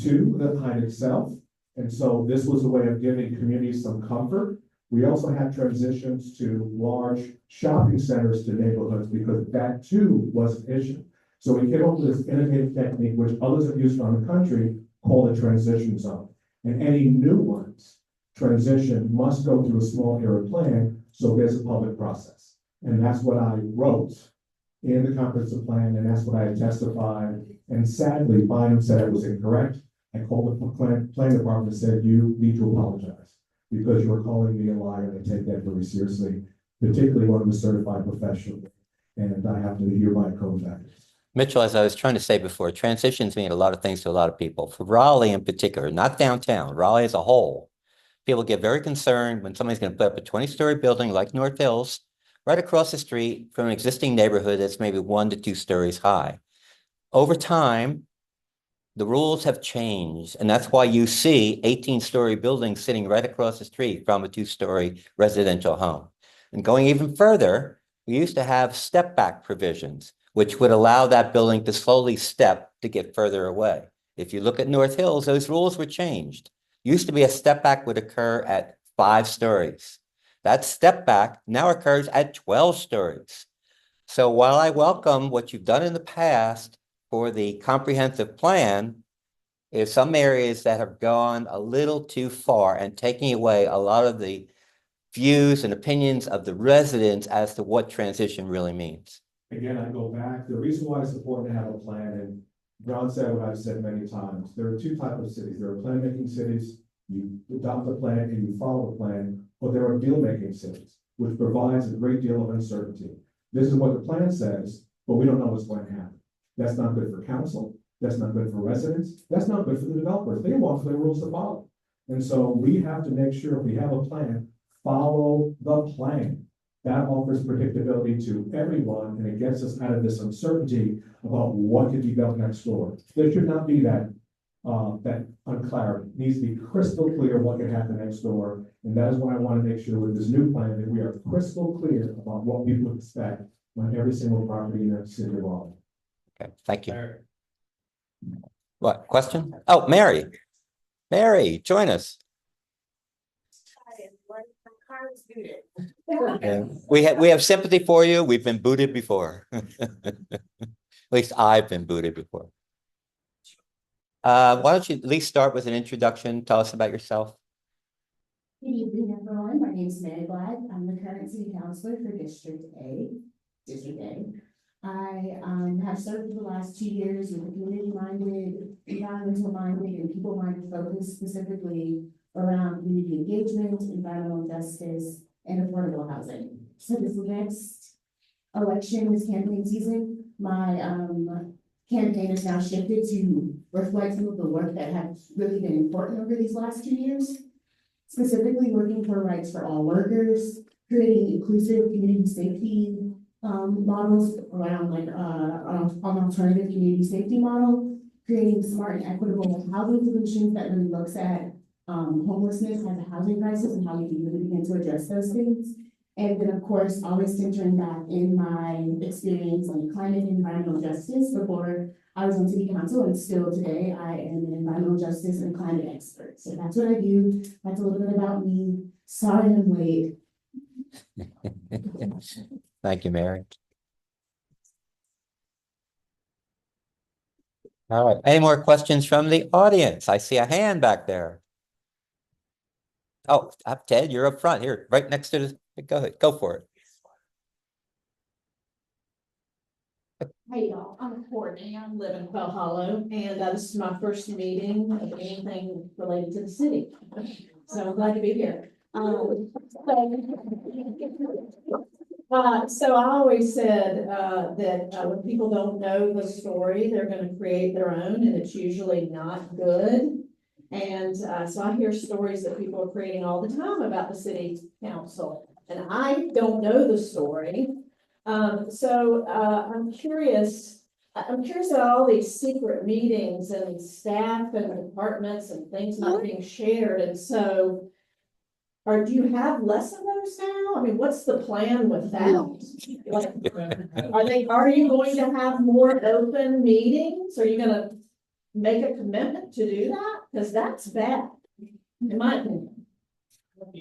to the height itself. And so this was a way of giving communities some comfort. We also had transitions to large shopping centers to neighborhoods because that too was an issue. So we came up with this innovative technique, which others have used around the country, called a transition zone. And any new ones, transition must go through a small area plan, so there's a public process. And that's what I wrote in the comprehensive plan, and that's what I testified. And sadly, Bynum said it was incorrect. I called the plan department and said, you need to apologize because you are calling me a liar, and I take that very seriously, particularly one of the certified professionals. And I have to hereby code that. Mitchell, as I was trying to say before, transitions mean a lot of things to a lot of people. For Raleigh in particular, not downtown, Raleigh as a whole, people get very concerned when somebody's going to put up a 20-story building like North Hills right across the street from an existing neighborhood that's maybe 1 to 2 stories high. Over time, the rules have changed, and that's why you see 18-story buildings sitting right across the street from a 2-story residential home. And going even further, we used to have step back provisions, which would allow that building to slowly step to get further away. If you look at North Hills, those rules were changed. Used to be a step back would occur at 5 stories. That step back now occurs at 12 stories. So while I welcome what you've done in the past for the comprehensive plan, there's some areas that have gone a little too far and taking away a lot of the views and opinions of the residents as to what transition really means. Again, I go back, the reason why it's important to have a plan, and John said what I've said many times, there are 2 types of cities. There are plan-making cities, you adopt a plan and you follow the plan, or there are deal-making cities, which provides a great deal of uncertainty. This is what the plan says, but we don't know what's going to happen. That's not good for council, that's not good for residents, that's not good for the developers. They want clear rules to follow. And so we have to make sure if we have a plan, follow the plan. That offers predictability to everyone, and it gets us out of this uncertainty about what could be built next door. There should not be that unclarity. It needs to be crystal clear what can happen next door, and that is what I want to make sure with this new plan, that we are crystal clear about what people expect on every single property in the city of Raleigh. Okay, thank you. What, question? Oh, Mary. Mary, join us. Yeah. We have sympathy for you. We've been booted before. At least I've been booted before. Why don't you at least start with an introduction? Tell us about yourself. Good evening, everyone. My name is Mary Glad. I'm the current city councilor for District A. I have served for the last 2 years with a community-minded, environmental-minded, and people-minded focus specifically around community engagement, environmental justice, and affordable housing. So this next election, this campaign season, my campaign is now shifted to reflect some of the work that has really been important over these last 2 years, specifically working for rights for all workers, creating inclusive community safety models around like an alternative community safety model, creating smart and equitable housing solutions that really looks at homelessness as a housing crisis and how we can really begin to address those things. And then, of course, always centering back in my experience on climate and environmental justice before I was on city council, and still today I am an environmental justice and climate expert. So that's what I do. That's a little bit about me. Sorry I'm late. Thank you, Mary. All right, any more questions from the audience? I see a hand back there. Oh, Ted, you're up front here, right next to the, go ahead, go for it. Hey y'all, I'm Courtney, I live in Quail Hollow, and this is my first meeting of anything related to the city. So I'm glad to be here. So I always said that when people don't know the story, they're gonna create their own, and it's usually not good. And so I hear stories that people are creating all the time about the city council, and I don't know the story. I'm curious about all these secret meetings and staff and departments and things not being shared, and so. Or do you have less of those now? I mean, what's the plan with that? Like, are you going to have more open meetings? Are you gonna make a commitment to do that? Because that's bad, in my opinion. Do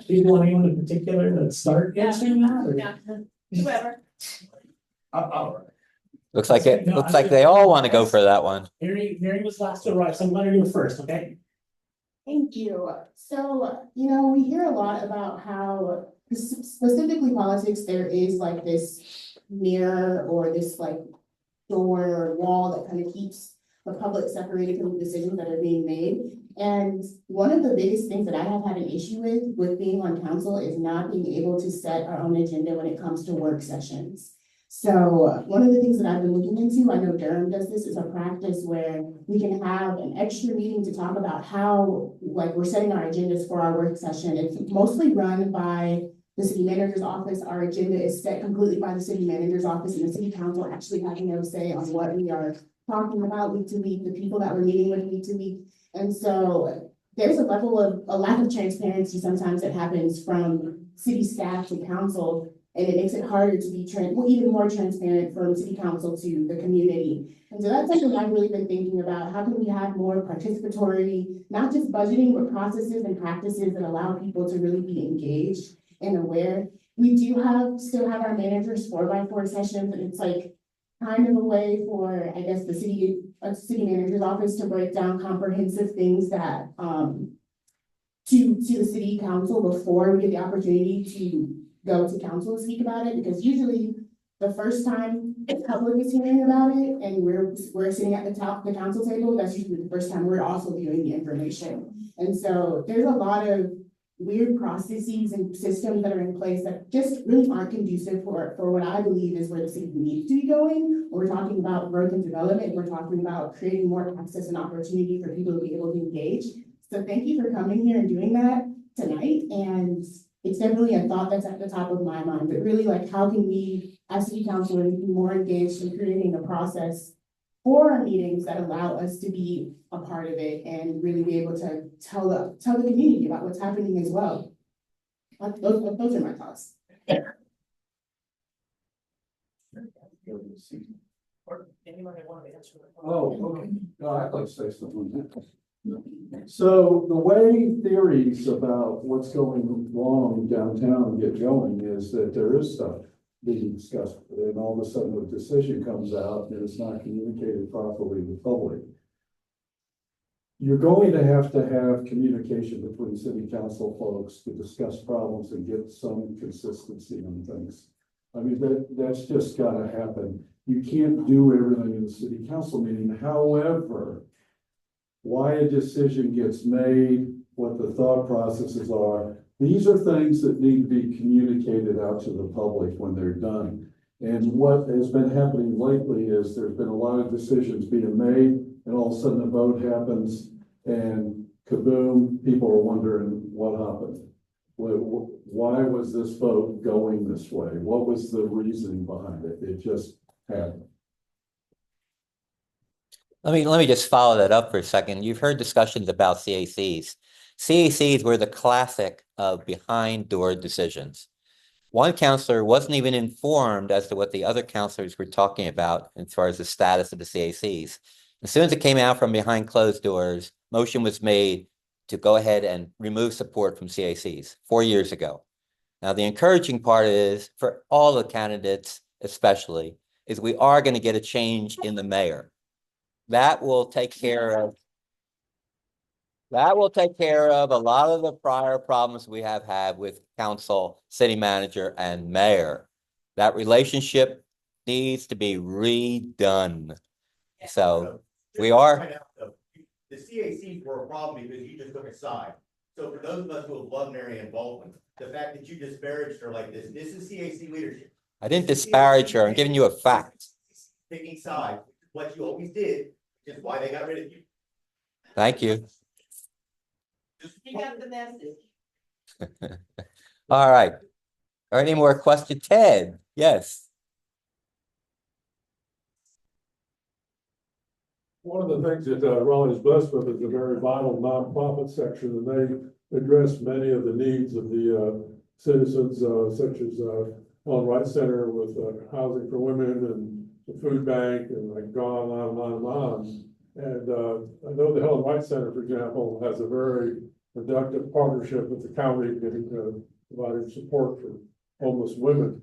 you want anyone in particular to start answering that? Or? Yeah, whoever. Looks like they all want to go for that one. Mary was last to arrive, so I'm letting you go first, okay? Thank you. So, we hear a lot about how specifically politics, there is like this mirror or this like door or wall that kind of keeps the public separated from the decisions that are being made. And one of the biggest things that I have had an issue with being on council is not being able to set our own agenda when it comes to work sessions. So one of the things that I've been looking into, I know Durham does this, is a practice where we can have an extra meeting to talk about how, like, we're setting our agendas for our work session. It's mostly run by the city manager's office. Our agenda is set completely by the city manager's office, and the city council actually having no say on what we are talking about week to week, the people that we're meeting with week to week. And so there's a lack of transparency sometimes that happens from city staff to council. And it makes it harder to be even more transparent from city council to the community. And so that's something I've really been thinking about. How can we have more participatory, not just budgeting, but processes and practices that allow people to really be engaged and aware. We do still have our managers 4x4 sessions, and it's like kind of a way for, I guess, the city manager's office to break down comprehensive things that to the city council before we get the opportunity to go to council to speak about it, because usually the first time the public is hearing about it and we're sitting at the top of the council table, that's usually the first time we're also viewing the information. And so there's a lot of weird processes and systems that are in place that just really aren't conducive for what I believe is where the city needs to be going. We're talking about growth and development. We're talking about creating more access and opportunity for people to be able to engage. So thank you for coming here and doing that tonight. And it's definitely a thought that's at the top of my mind, but really, like, how can we as city councilors be more engaged in creating a process for our meetings that allow us to be a part of it and really be able to tell the community about what's happening as well. Those are my thoughts. Anybody want to answer? Oh, okay. No, I'd like to say something. So the way theories about what's going wrong downtown get going is that there is stuff being discussed, and all of a sudden a decision comes out and it's not communicated properly to the public. You're going to have communication between city council folks to discuss problems and get some consistency on things. I mean, that's just gotta happen. You can't do everything in the city council meeting. However, why a decision gets made, what the thought processes are, these are things that need to be communicated out to the public when they're done. And what has been happening lately is there's been a lot of decisions being made, and all of a sudden a vote happens and kaboom, people are wondering what happened. Why was this vote going this way? What was the reasoning behind it? It just happened. Let me just follow that up for a second. You've heard discussions about CACs. CACs were the classic of behind door decisions. One counselor wasn't even informed as to what the other counselors were talking about as far as the status of the CACs. As soon as it came out from behind closed doors, motion was made, to go ahead and remove support from CACs 4 years ago. Now, the encouraging part is for all the candidates, especially, is we are going to get a change in the mayor. That will take care of a lot of the prior problems we have had with council, city manager, and mayor. That relationship needs to be redone. So we are. The CACs were a problem because you just took a side. So for those of us who have loved Mary Ann Baldwin, the fact that you disparaged her like this is CAC leadership. I didn't disparage her. I'm giving you a fact. Taking sides, what you always did, is why they got rid of you. Thank you. You got the message. All right. Are any more questions? Ted? Yes. One of the things that Raleigh is blessed with is a very vital nonprofit section, and they address many of the needs of the citizens, such as Helen Wright Center with housing for women and the food bank, and like on and on and on. And I know the Helen Wright Center, for example, has a very productive partnership with the county, providing support for homeless women.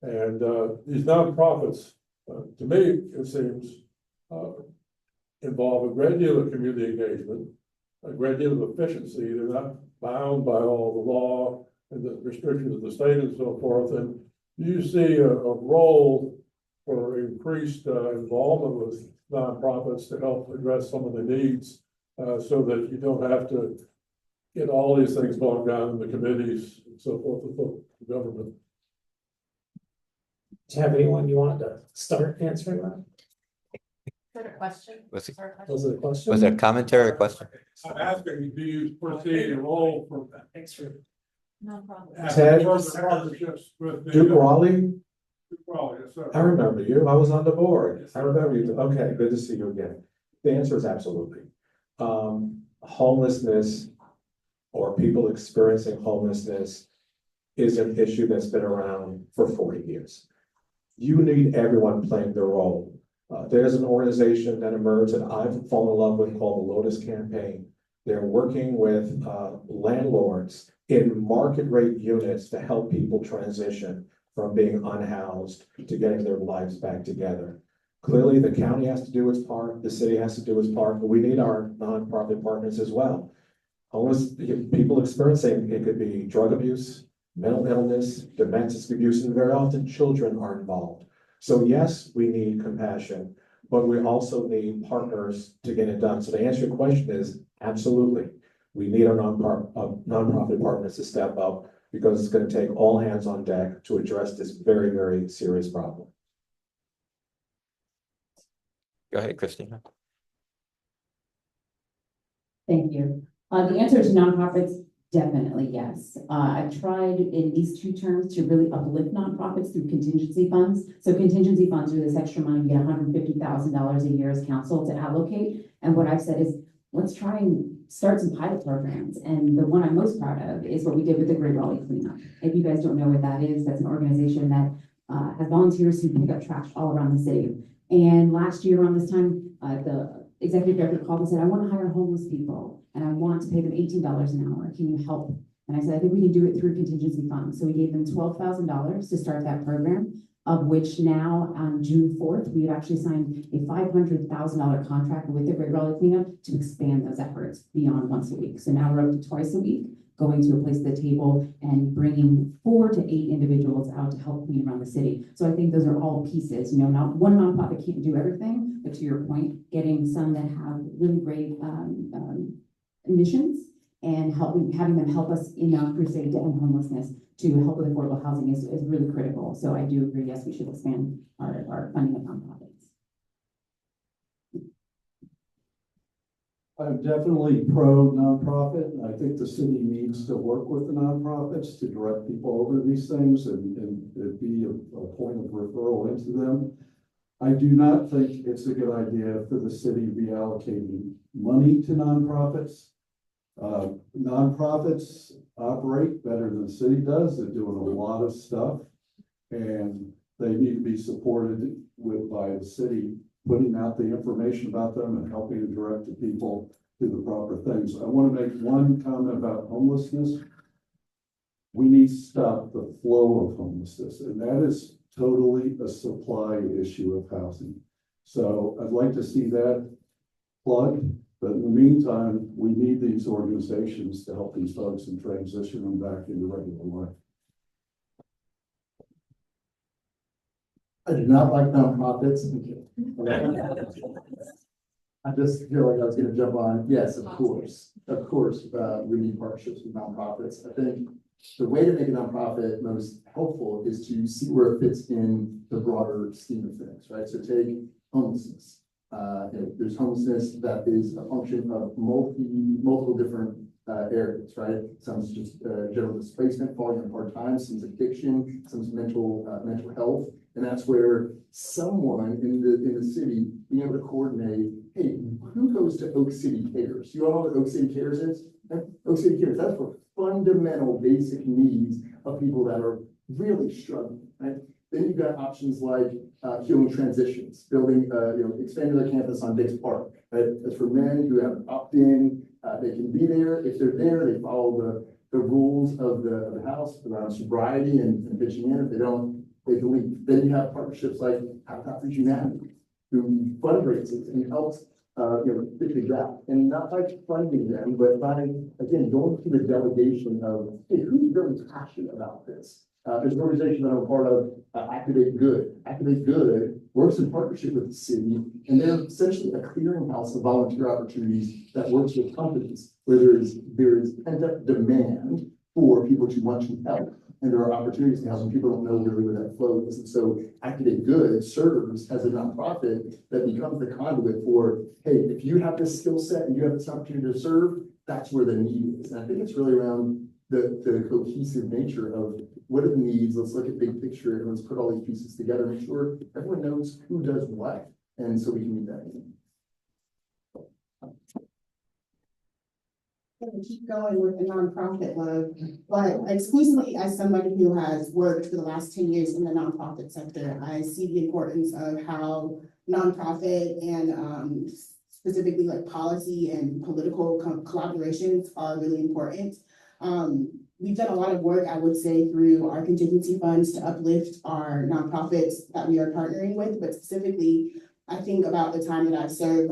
And these nonprofits, to me, it seems, involve a great deal of community engagement, a great deal of efficiency. They're not bound by all the law and the restrictions of the state and so forth. And do you see a role for increased involvement with nonprofits to help address some of the needs so that you don't have to get all these things bogged down in the committees and so forth with the government? Do you have anyone you want to start answering that? Is that a question? Was it, Was it a question? was it a commentary or question? I'm asking, do you foresee a role for Thanks for. Nonprofit. Ted? partnerships with Duke Raleigh, Well, yes, sir. I remember you. I was on the board. I remember you. Okay, good to see you again. The answer is absolutely. Homelessness or people experiencing homelessness is an issue that's been around for 40 years. You need everyone playing their role. There's an organization that emerged that I've fallen in love with called the Lotus Campaign. They're working with landlords in market rate units to help people transition from being unhoused to getting their lives back together. Clearly, the county has to do its part, the city has to do its part, but we need our nonprofit partners as well. Homeless people experiencing, it could be drug abuse, mental illness, domestic abuse, and very often children are involved. So yes, we need compassion, but we also need partners to get it done. So to answer your question is absolutely. We need our nonprofit partners to step up because it's going to take all hands on deck to address this very, very serious problem. Go ahead, Christina. Thank you. The answer to nonprofits, definitely yes. I've tried in these 2 terms to really uplift nonprofits through contingency funds. So contingency funds are this extra money, you get $150,000 a year as council to allocate. And what I've said is, let's try and start some pilot programs. And the one I'm most proud of is what we did with the Great Raleigh Cleanup. If you guys don't know what that is, that's an organization that has volunteers who pick up trash all around the city. And last year around this time, the executive director called and said, I want to hire homeless people and I want to pay them $18 an hour. Can you help? And I said, I think we can do it through contingency funds. So we gave them $12,000 to start that program, of which now on June 4th, we have actually signed a $500,000 contract with the Great Raleigh Cleanup to expand those efforts beyond once a week. So now we're up to twice a week, going to a place at the table and bringing 4 to 8 individuals out to help clean around the city. So I think those are all pieces, you know, not one nonprofit can't do everything, but to your point, getting some that have really great missions and having them help us in our crusade to end homelessness to help with affordable housing is really critical. So I do agree, yes, we should expand our funding of nonprofits. I'm definitely pro nonprofit. I think the city needs to work with the nonprofits to direct people over these things and be a point of referral into them. I do not think it's a good idea for the city to be allocating money to nonprofits. Nonprofits operate better than the city does. They're doing a lot of stuff and they need to be supported by the city, putting out the information about them and helping to direct the people do the proper things. I want to make one comment about homelessness. We need to stop the flow of homelessness, and that is totally a supply issue of housing. So I'd like to see that plugged, but in the meantime, we need these organizations to help these folks and transition them back into regular life. I do not like nonprofits. I just feel like I was gonna jump on, yes, of course, we need partnerships with nonprofits. I think the way to make a nonprofit most helpful is to see where it fits in the broader scheme of things, right? So take homelessness. There's homelessness that is a function of multiple different areas, right? Some's just general displacement, falling on hard times, some's addiction, some's mental health. And that's where someone in the city being able to coordinate, hey, who goes to Oak City Cares? You all know what Oak City Cares is? Oak City Cares, that's for fundamental basic needs of people that are really struggling, right? Then you've got options like healing transitions, building, expanding their campus on Dix Park, right? That's for men who have opt-in, they can be there. If they're there, they follow the rules of the house around sobriety and pitching in. If they don't, they can leave. Then you have partnerships like Habitat for Humanity, who fundraises and helps, bridge the gap, and not by funding them, but by, again, going through the delegation of, hey, who's really passionate about this? There's an organization that I'm a part of, Activate Good. Activate Good works in partnership with the city, and they're essentially a clearinghouse of volunteer opportunities that works with companies where there is pent-up demand for people to want to help. And there are opportunities to help, and people don't know really where that flow is. And so Activate Good serves as a nonprofit that becomes the conduit for, hey, if you have this skill set and you have this opportunity to serve, that's where the need is. And I think it's really around the cohesive nature of what are the needs. Let's look at big picture and let's put all these pieces together, make sure everyone knows who does what. And so we can meet that need. Keep going with the nonprofit love, but exclusively as somebody who has worked for the last 10 years in the nonprofit sector, I see the importance of how nonprofit and specifically like policy and political collaborations are really important. We've done a lot of work, I would say, through our contingency funds to uplift our nonprofits that we are partnering with, but specifically I think about the time that I've served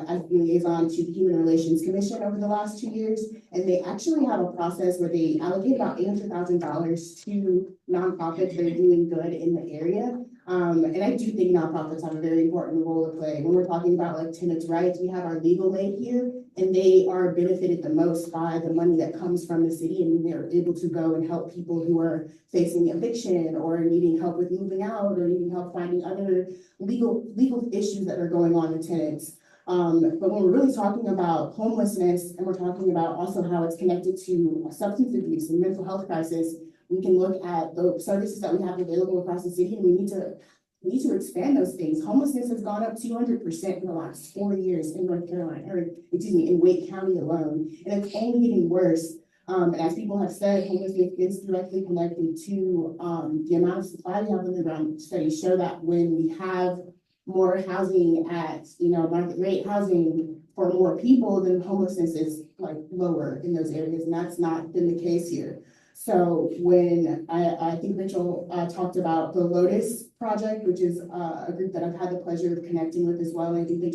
as liaison to the Human Relations Commission over the last 2 years, and they actually have a process where they allocate about $800,000 to nonprofits that are doing good in the area. And I do think nonprofits have a very important role to play. When we're talking about like tenants' rights, we have our legal aid here, and they are benefited the most by the money that comes from the city, and they're able to go and help people who are facing eviction or needing help with moving out or needing help finding other legal issues that are going on with tenants. But when we're really talking about homelessness, and we're talking about also how it's connected to substance abuse and mental health crisis, we can look at the services that we have available across the city, and we need to expand those things. Homelessness has gone up 200% in the last 4 years in North Carolina, in Wake County alone, and it's only getting worse. And as people have said, homelessness is directly connected to the amount of supply we have in the ground. Studies show that when we have more housing at, market rate housing for more people, then homelessness is like lower in those areas, and that's not been the case here. So when I think Mitchell talked about the Lotus Project, which is a group that I've had the pleasure of connecting with as well, and I think they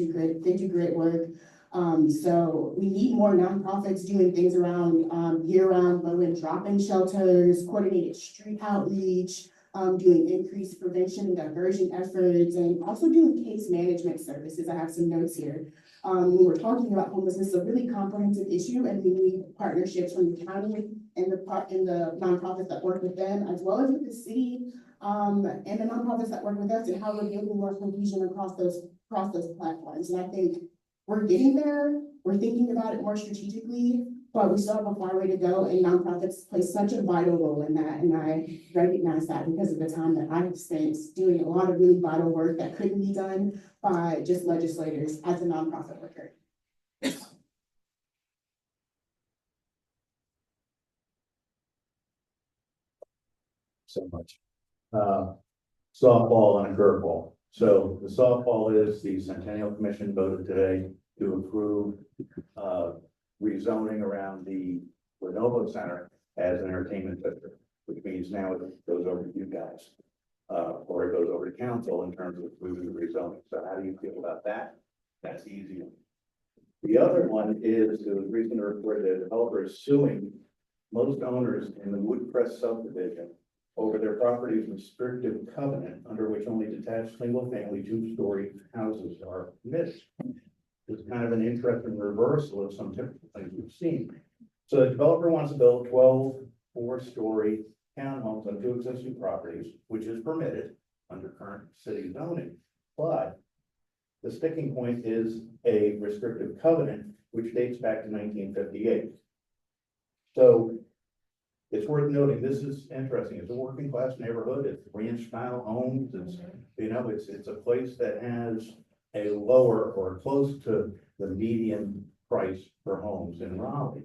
do great work. So we need more nonprofits doing things around year-round low-end drop-in shelters, coordinated street outreach, doing increased prevention and diversion efforts, and also doing case management services. I have some notes here. When we're talking about homelessness, it's a really comprehensive issue, and we need partnerships from the county and the nonprofits that work with them, as well as with the city, and the nonprofits that work with us, and how we're building more cohesion across those platforms. And I think we're getting there. We're thinking about it more strategically, but we still have a far way to go, and nonprofits play such a vital role in that. And I recognize that because of the time that I've spent doing a lot of really vital work that couldn't be done by just legislators as a nonprofit worker. So much. Softball and a curveball. So the softball is the Centennial Commission voted today to approve, rezoning around the Lenovo Center as an entertainment district, which means now it goes over to you guys. Or it goes over to council in terms of moving the rezoning. So how do you feel about that? That's easy. The other one is the recent report that the developer is suing most owners in the Woodcrest subdivision over their property's restrictive covenant, under which only detached single-family two-story houses are permitted. It's kind of an interesting reversal of some typical things we've seen. So the developer wants to build 12 four-story townhomes on 2 existing properties, which is permitted under current city zoning. But the sticking point is a restrictive covenant, which dates back to 1958. So it's worth noting, this is interesting. It's a working class neighborhood. It's ranch style homes. It's, you know, it's a place that has a lower or close to the median price for homes in Raleigh.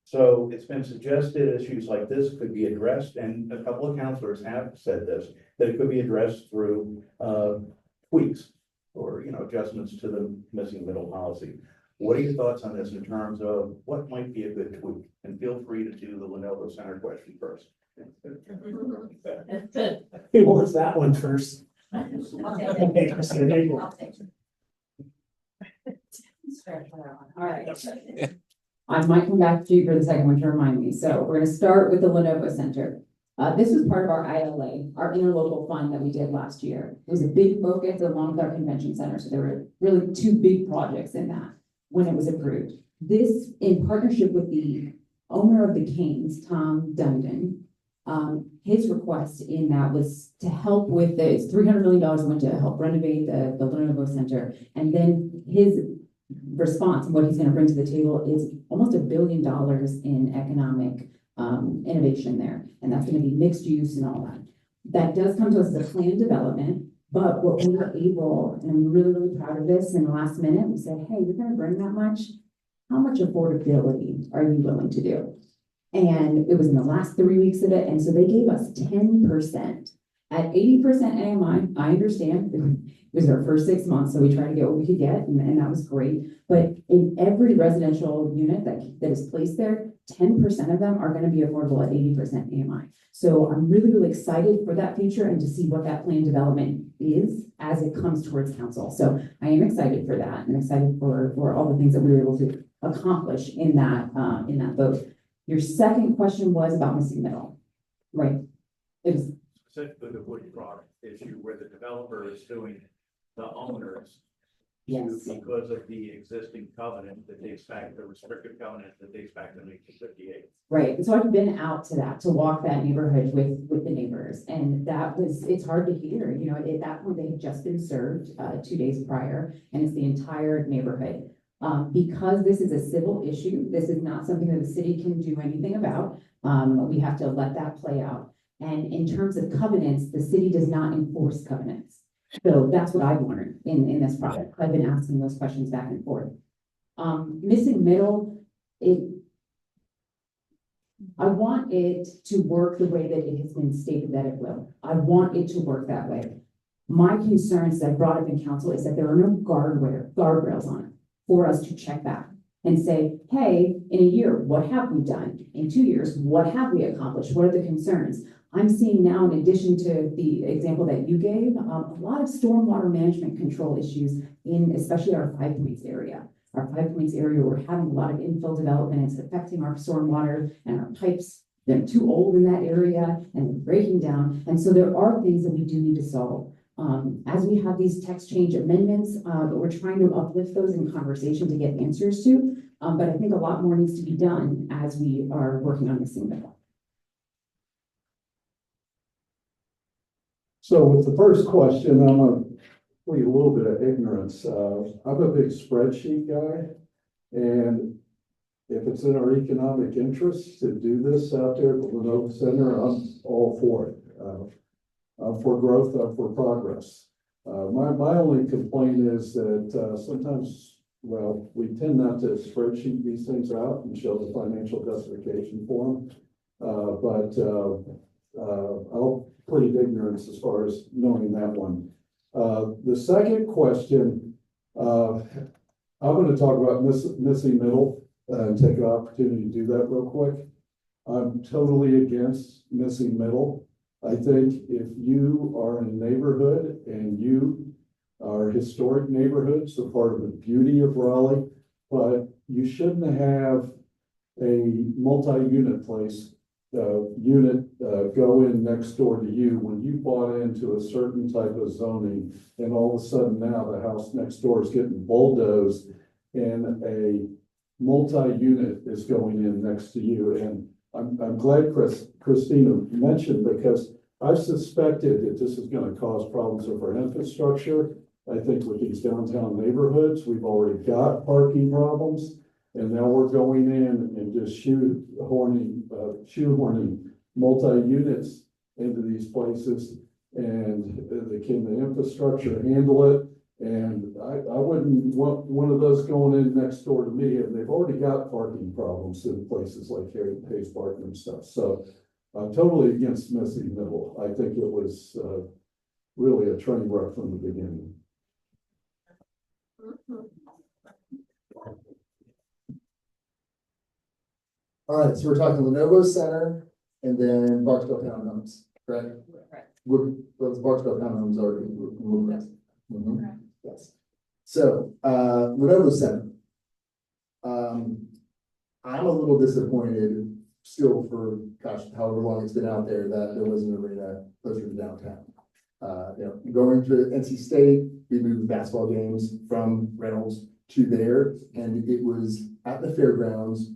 So it's been suggested issues like this could be addressed, and a couple of councilors have said this, that it could be addressed through tweaks or, you know, adjustments to the missing middle policy. What are your thoughts on this in terms of what might be a good tweak? And feel free to do the Lenovo Center question first. Who wants that one first? I'll take Okay, Christina, there you go. All right. I might come back to you for the second one to remind me. So we're gonna start with the Lenovo Center. This was part of our ILA, our interlocal fund that we did last year. It was a big focus along with our convention center. So there were really 2 big projects in that when it was approved. This, in partnership with the owner of the Canes, Tom Dundon, his request in that was to help with the, it's $300 million went to help renovate the Lenovo Center. And then his response and what he's going to bring to the table is almost $1 billion in economic innovation there. And that's going to be mixed use and all that. That does come to us as a planned development, but what we were able, and I'm really, really proud of this, in the last minute, we said, hey, you're going to bring that much. How much affordability are you willing to do? And it was in the last 3 weeks of it. And so they gave us 10%. At 80% AMI, I understand, it was our first 6 months, so we tried to get what we could get, and that was great. But in every residential unit that is placed there, 10% of them are going to be affordable at 80% AMI. So I'm really, really excited for that future and to see what that plan development is as it comes towards council. So I am excited for that and excited for all the things that we were able to accomplish in that vote. Your second question was about missing middle, right? It was Specifically the wood product issue where the developer is suing the owners yes. because of the existing covenant that dates back, the restrictive covenant that dates back to 1958. Right, and so I've been out to that, to walk that neighborhood with the neighbors, and that was, it's hard to hear, you know, at that point, they had just been served 2 days prior, and it's the entire neighborhood. Because this is a civil issue, this is not something that the city can do anything about. We have to let that play out. And in terms of covenants, the city does not enforce covenants. So that's what I've learned in this project. I've been asking those questions back and forth. Missing middle, I want it to work the way that it has been stated that it will. I want it to work that way. My concerns that I brought up in council is that there are no guardrails on it for us to check back and say, hey, in a year, what have we done? In 2 years, what have we accomplished? What are the concerns? I'm seeing now, in addition to the example that you gave, a lot of stormwater management control issues in especially our 5 Points area. Our 5 Points area, we're having a lot of infill development. It's affecting our stormwater and our pipes. They're too old in that area and they're breaking down. And so there are things that we do need to solve. As we have these text change amendments, but we're trying to uplift those in conversation to get answers to. But I think a lot more needs to be done as we are working on missing middle. So with the first question, I'm gonna plead a little bit of ignorance. I'm a big spreadsheet guy, and if it's in our economic interest to do this out there at the Lenovo Center, I'm all for it. For growth, for progress. My only complaint is that sometimes, well, we tend not to spreadsheet these things out and show the financial justification for them. But I'll plead ignorance as far as knowing that one. The second question, I'm gonna talk about missing middle and take an opportunity to do that real quick. I'm totally against missing middle. I think if you are in a neighborhood and you are historic neighborhoods, so part of the beauty of Raleigh, but you shouldn't have a multi-unit place, go in next door to you when you bought into a certain type of zoning, and all of a sudden now the house next door is getting bulldozed and a multi-unit is going in next to you. And I'm glad Christina mentioned, because I've suspected that this is going to cause problems with our infrastructure. I think with these downtown neighborhoods, we've already got parking problems. And now we're going in and just shoehorning multi-units into these places. And can the infrastructure handle it? And I wouldn't want one of those going in next door to me, and they've already got parking problems in places like Hayes Park and stuff. So I'm totally against missing middle. I think it was really a train wreck from the beginning. All right, so we're talking Lenovo Center and then Barksdale Townhomes, correct? Correct. Those Barksdale Townhomes are in Mhm. Yes. So, Lenovo Center. I'm a little disappointed still for, gosh, however long it's been out there, that there wasn't an arena closer to downtown. Going to NC State, we moved basketball games from Reynolds to there, and it was at the fairgrounds.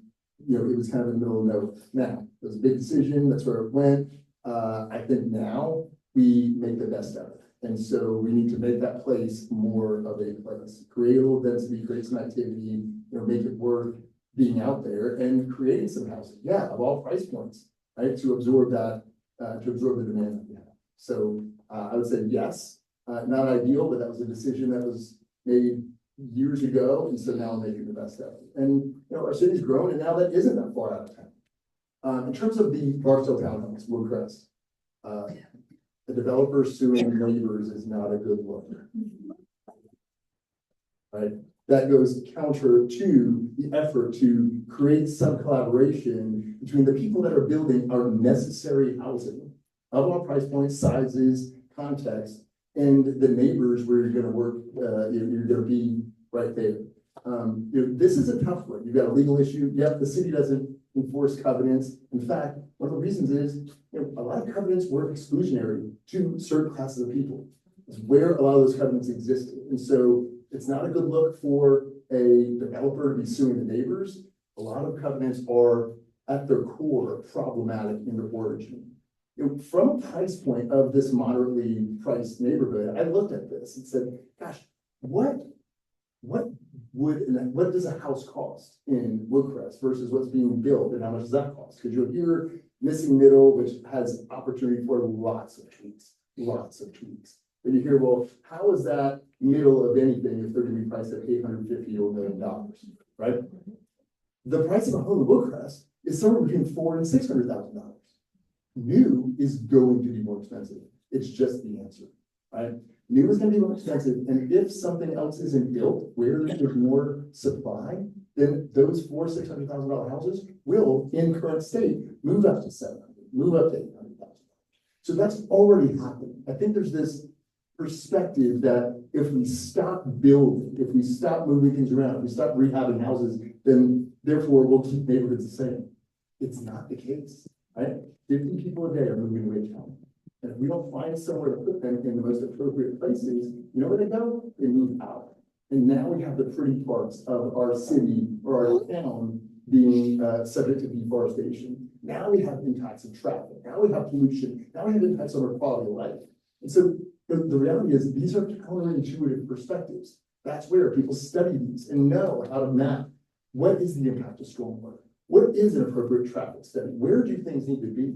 It was kind of in the middle of nowhere. Now, it was a big decision, that's where it went. I think now we make the best of it. And so we need to make that place more of a place, create a little density, create some activity, make it worth being out there and creating some housing. Yeah, of all price points, right? To absorb that, to absorb the demand that we have. So I would say yes, not ideal, but that was a decision that was made years ago. And so now I'm making the best of it. And, our city's grown, and now that isn't that far out of town. In terms of the Barksdale Townhomes, Woodcrest, the developer suing neighbors is not a good look. Right? That goes counter to the effort to create some collaboration between the people that are building our necessary housing of all price points, sizes, context, and the neighbors where you're going to work, you're going to be right there. This is a tough one. You've got a legal issue. Yep, the city doesn't enforce covenants. In fact, one of the reasons is a lot of covenants were exclusionary to certain classes of people. It's where a lot of those covenants existed. And so it's not a good look for a developer to be suing the neighbors. A lot of covenants are at their core problematic in their origin. From a price point of this moderately priced neighborhood, I looked at this and said, gosh, what does a house cost in Woodcrest versus what's being built, and how much does that cost? Because you'll hear missing middle, which has opportunity for lots of tweaks. And you hear, well, how is that middle of anything if they're going to be priced at $850 or $1 million, right? The price of a home in Woodcrest is somewhere between $400,000 and $600,000. New is going to be more expensive. It's just the answer, right? New is going to be more expensive, and if something else isn't built where there's more supply, then those $600,000 houses will, in current state, move up to $700,000, move up to $800,000. So that's already happening. I think there's this perspective that if we stop building, if we stop moving things around, if we stop rehabbing houses, then therefore we'll keep neighborhoods the same. It's not the case, right? 50 people a day are moving away town. And if we don't find somewhere to put them in the most appropriate places, you know where they go? They move out. And now we have the pretty parts of our city or our town being subject to deforestation. Now we have impacts of traffic. Now we have pollution. Now we have impacts on our quality of life. And so the reality is these are counterintuitive perspectives. That's where people study these and know how to map what is the impact of stormwater. What is an appropriate traffic study? Where do things need to be?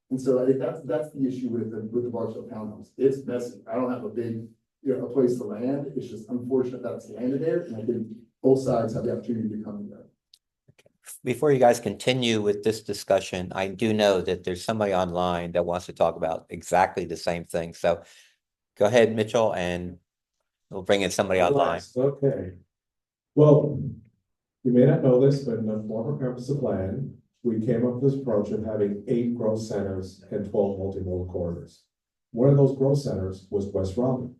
And so I think that's the issue with the Barksdale Townhomes. It's messy. I don't have a big, a place to land. It's just unfortunate that it's landed there. And I think both sides have the opportunity to come together. Before you guys continue with this discussion, I do know that there's somebody online that wants to talk about exactly the same thing. So go ahead, Mitchell, and we'll bring in somebody online. Okay. Well, you may not know this, but in the former comprehensive plan, we came up with this approach of having 8 growth centers and 12 multimodal corridors. One of those growth centers was West Raleigh.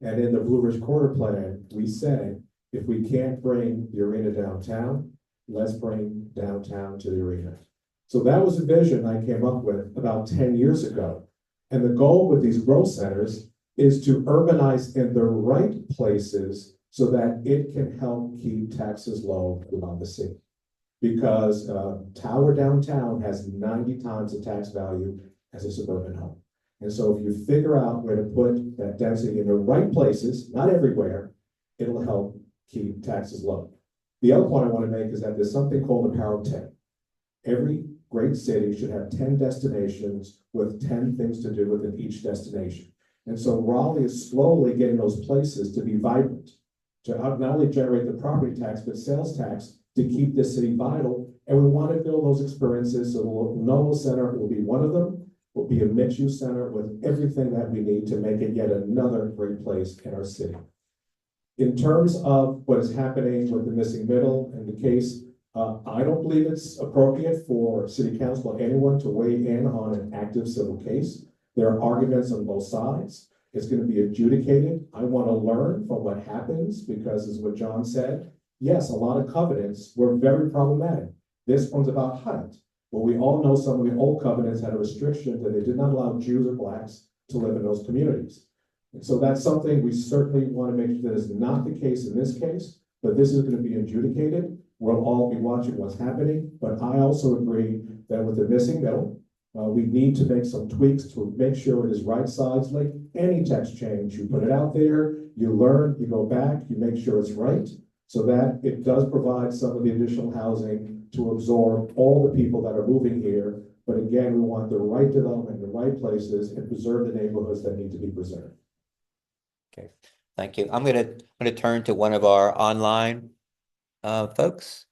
And in the Blue Ridge Corridor Plan, we said, if we can't bring the arena downtown, let's bring downtown to the arena. So that was a vision I came up with about 10 years ago. And the goal with these growth centers is to urbanize in the right places so that it can help keep taxes low throughout the city. Because Tower downtown has 90 times the tax value as a suburban home. And so if you figure out where to put that density in the right places, not everywhere, it'll help keep taxes low. The other point I want to make is that there's something called the power of 10. Every great city should have 10 destinations with 10 things to do within each destination. And so Raleigh is slowly getting those places to be vibrant, to not only generate the property tax, but sales tax to keep this city vital. And we want to build those experiences. So the Noble Center will be one of them, will be a mixed-use center with everything that we need to make it yet another great place in our city. In terms of what is happening with the missing middle and the case, I don't believe it's appropriate for city council or anyone to weigh in on an active civil case. There are arguments on both sides. It's going to be adjudicated. I want to learn from what happens because, as what John said, yes, a lot of covenants were very problematic. This one's about height. But we all know some of the old covenants had a restriction that they did not allow Jews or blacks to live in those communities. And so that's something we certainly want to make sure that is not the case in this case, but this is going to be adjudicated. We'll all be watching what's happening. But I also agree that with the missing middle, we need to make some tweaks to make sure it is right sides. Like any tax change, you put it out there, you learn, you go back, you make sure it's right, so that it does provide some of the additional housing to absorb all the people that are moving here. But again, we want the right development in the right places and preserve the neighborhoods that need to be preserved. Okay, thank you. I'm gonna turn to one of our online folks.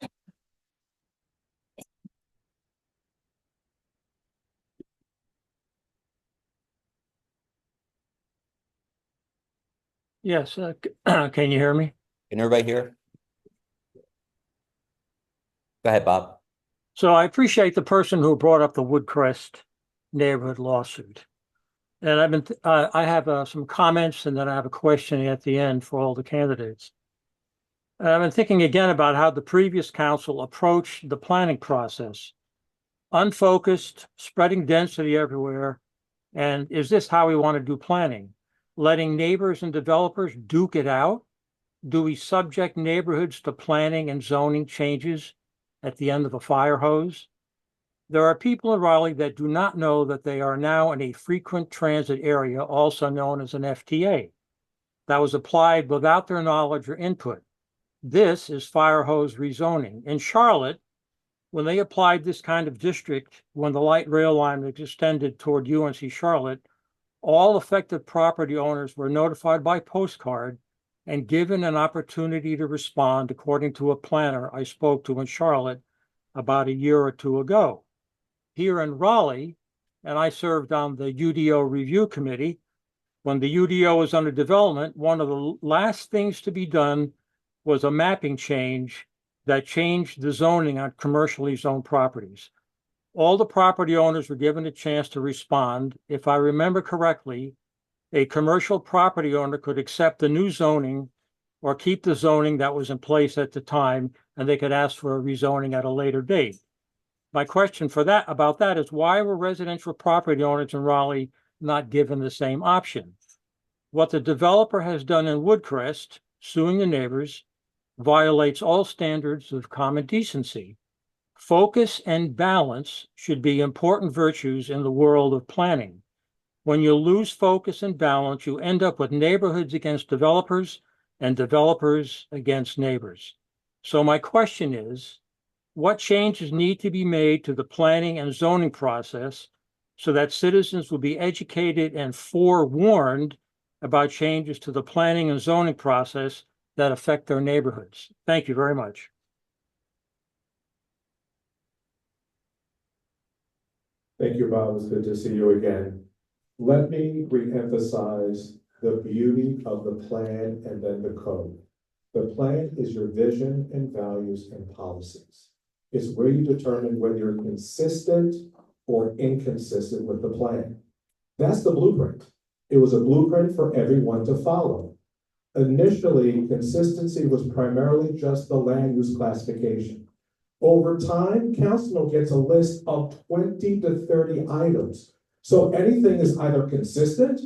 Yes, can you hear me? Can everybody hear? Go ahead, Bob. So I appreciate the person who brought up the Woodcrest neighborhood lawsuit. And I have some comments and then I have a question at the end for all the candidates. And I've been thinking again about how the previous council approached the planning process. Unfocused, spreading density everywhere. And is this how we want to do planning? Letting neighbors and developers duke it out? Do we subject neighborhoods to planning and zoning changes at the end of a fire hose? There are people in Raleigh that do not know that they are now in a frequent transit area, also known as an FTA, that was applied without their knowledge or input. This is fire hose rezoning. In Charlotte, when they applied this kind of district, when the light rail line was extended toward UNC Charlotte, all affected property owners were notified by postcard and given an opportunity to respond, according to a planner I spoke to in Charlotte about a year or two ago. Here in Raleigh, and I served on the UDO review committee, when the UDO was under development, one of the last things to be done was a mapping change that changed the zoning on commercially zoned properties. All the property owners were given a chance to respond. If I remember correctly, a commercial property owner could accept the new zoning or keep the zoning that was in place at the time, and they could ask for a rezoning at a later date. My question about that is, why were residential property owners in Raleigh not given the same option? What the developer has done in Woodcrest, suing the neighbors, violates all standards of common decency. Focus and balance should be important virtues in the world of planning. When you lose focus and balance, you end up with neighborhoods against developers and developers against neighbors. So my question is, what changes need to be made to the planning and zoning process so that citizens will be educated and forewarned about changes to the planning and zoning process that affect their neighborhoods? Thank you very much. Thank you, Bob. It's good to see you again. Let me reemphasize the beauty of the plan and then the code. The plan is your vision and values and policies. It's where you determine whether you're consistent or inconsistent with the plan. That's the blueprint. It was a blueprint for everyone to follow. Initially, consistency was primarily just the land use classification. Over time, council gets a list of 20 to 30 items. So anything is either consistent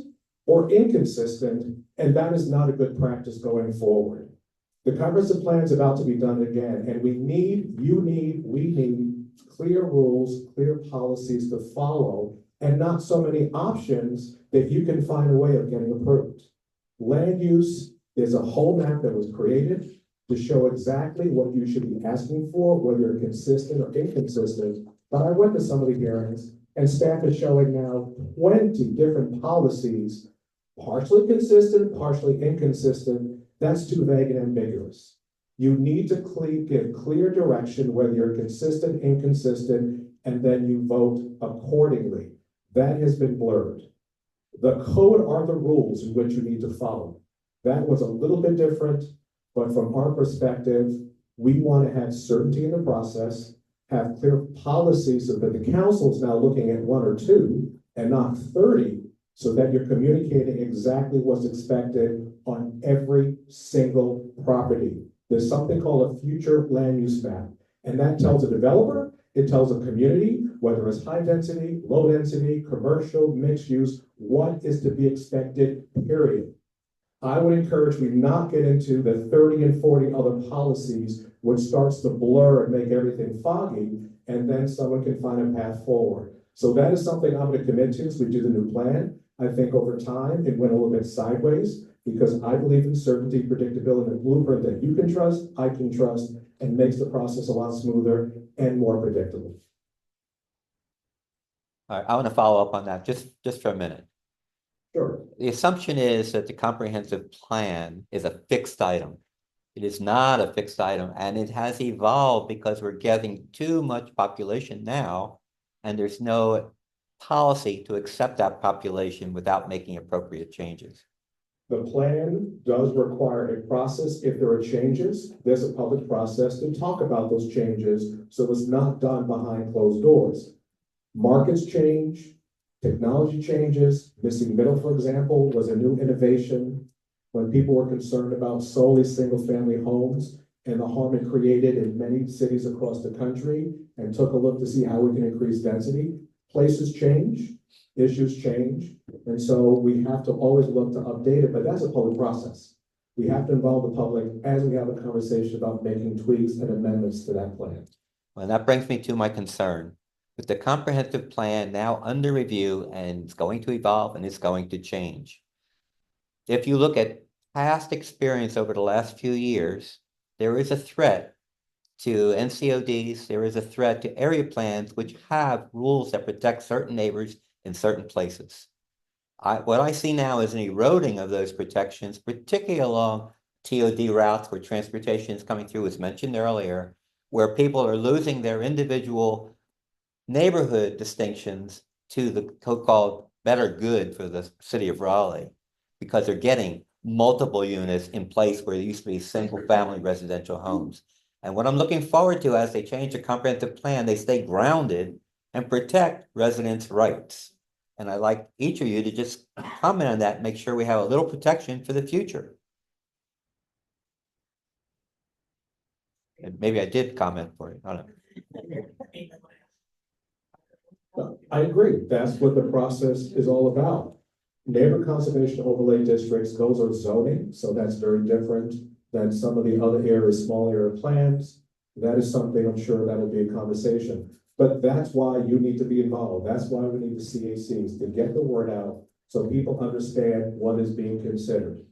or inconsistent, and that is not a good practice going forward. The comprehensive plan is about to be done again, and we need clear rules, clear policies to follow, and not so many options that you can find a way of getting approved. Land use, there's a whole map that was created to show exactly what you should be asking for, whether you're consistent or inconsistent. But I went to some of the hearings, and staff is showing now 20 different policies, partially consistent, partially inconsistent. That's too vague and ambiguous. You need to give clear direction whether you're consistent, inconsistent, and then you vote accordingly. That has been blurred. The code are the rules in which you need to follow. That was a little bit different, but from our perspective, we want to have certainty in the process, have clear policies so that the council is now looking at 1 or 2 and not 30, so that you're communicating exactly what's expected on every single property. There's something called a future land use map, and that tells a developer, it tells a community, whether it's high density, low density, commercial, mixed use, what is to be expected, period. I would encourage we not get into the 30 and 40 other policies, which starts to blur and make everything foggy, and then someone can find a path forward. So that is something I'm going to commit to as we do the new plan. I think over time, it went a little bit sideways because I believe in certainty, predictability, and blueprint that you can trust, I can trust, and makes the process a lot smoother and more predictable. All right, I want to follow up on that just for a minute. Sure. The assumption is that the comprehensive plan is a fixed item. It is not a fixed item, and it has evolved because we're getting too much population now, and there's no policy to accept that population without making appropriate changes. The plan does require a process. If there are changes, there's a public process to talk about those changes, so it's not done behind closed doors. Markets change, technology changes. Missing middle, for example, was a new innovation when people were concerned about solely single-family homes and the harm it created in many cities across the country, and took a look to see how we can increase density. Places change, issues change, and so we have to always look to update it, but that's a public process. We have to involve the public as we have a conversation about making tweaks and amendments to that plan. Well, that brings me to my concern. With the comprehensive plan now under review, and it's going to evolve and it's going to change. If you look at past experience over the last few years, there is a threat to NCODs, there is a threat to area plans which have rules that protect certain neighbors in certain places. What I see now is an eroding of those protections, particularly along TOD routes where transportation is coming through, as mentioned earlier, where people are losing their individual neighborhood distinctions to the so-called better good for the city of Raleigh, because they're getting multiple units in place where there used to be single family residential homes. And what I'm looking forward to as they change the comprehensive plan, they stay grounded and protect residents' rights. And I'd like each of you to just comment on that and make sure we have a little protection for the future. And maybe I did comment for you. I don't know. I agree. That's what the process is all about. Neighborhood conservation overlay districts, those are zoning, so that's very different than some of the other areas, small area plans. That is something I'm sure that'll be a conversation. But that's why you need to be involved. That's why we need the CACs to get the word out so people understand what is being considered.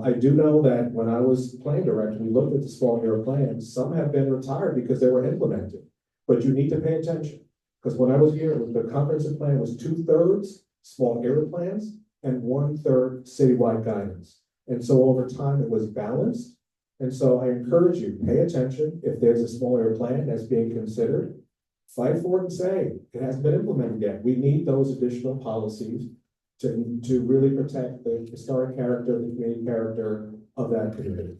I do know that when I was plan director, we looked at the small area plans. Some have been retired because they were implemented, but you need to pay attention. Because when I was here, the comprehensive plan was 2/3 small area plans and 1/3 citywide guidance. And so over time, it was balanced. And so I encourage you, pay attention. If there's a small area plan that's being considered, fight for it and say, it hasn't been implemented yet. We need those additional policies to really protect the historic character, the community character of that community.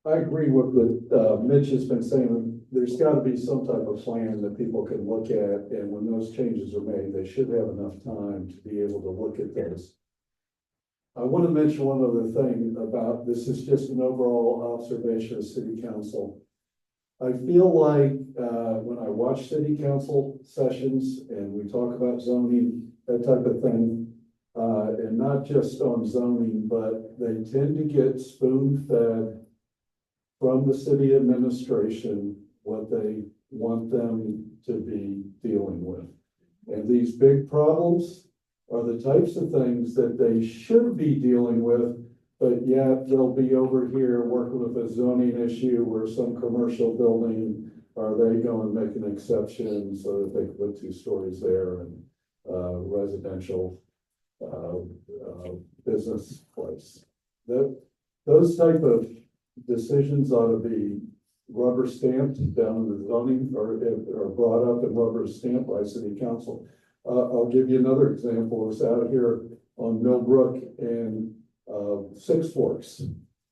I agree with what Mitch has been saying. There's got to be some type of plan that people can look at, and when those changes are made, they should have enough time to be able to look at those. I want to mention one other thing about, this is just an overall observation of city council. I feel like when I watch city council sessions and we talk about zoning, that type of thing, and not just on zoning, but they tend to get spoon-fed from the city administration what they want them to be dealing with. And these big problems are the types of things that they should be dealing with, but yet they'll be over here working with a zoning issue or some commercial building. Are they going to make an exception so that they can put 2 stories there and residential business place? Those type of decisions ought to be rubber stamped down in the zoning or brought up and rubber stamped by city council. I'll give you another example. It's out here on Millbrook and Six Forks.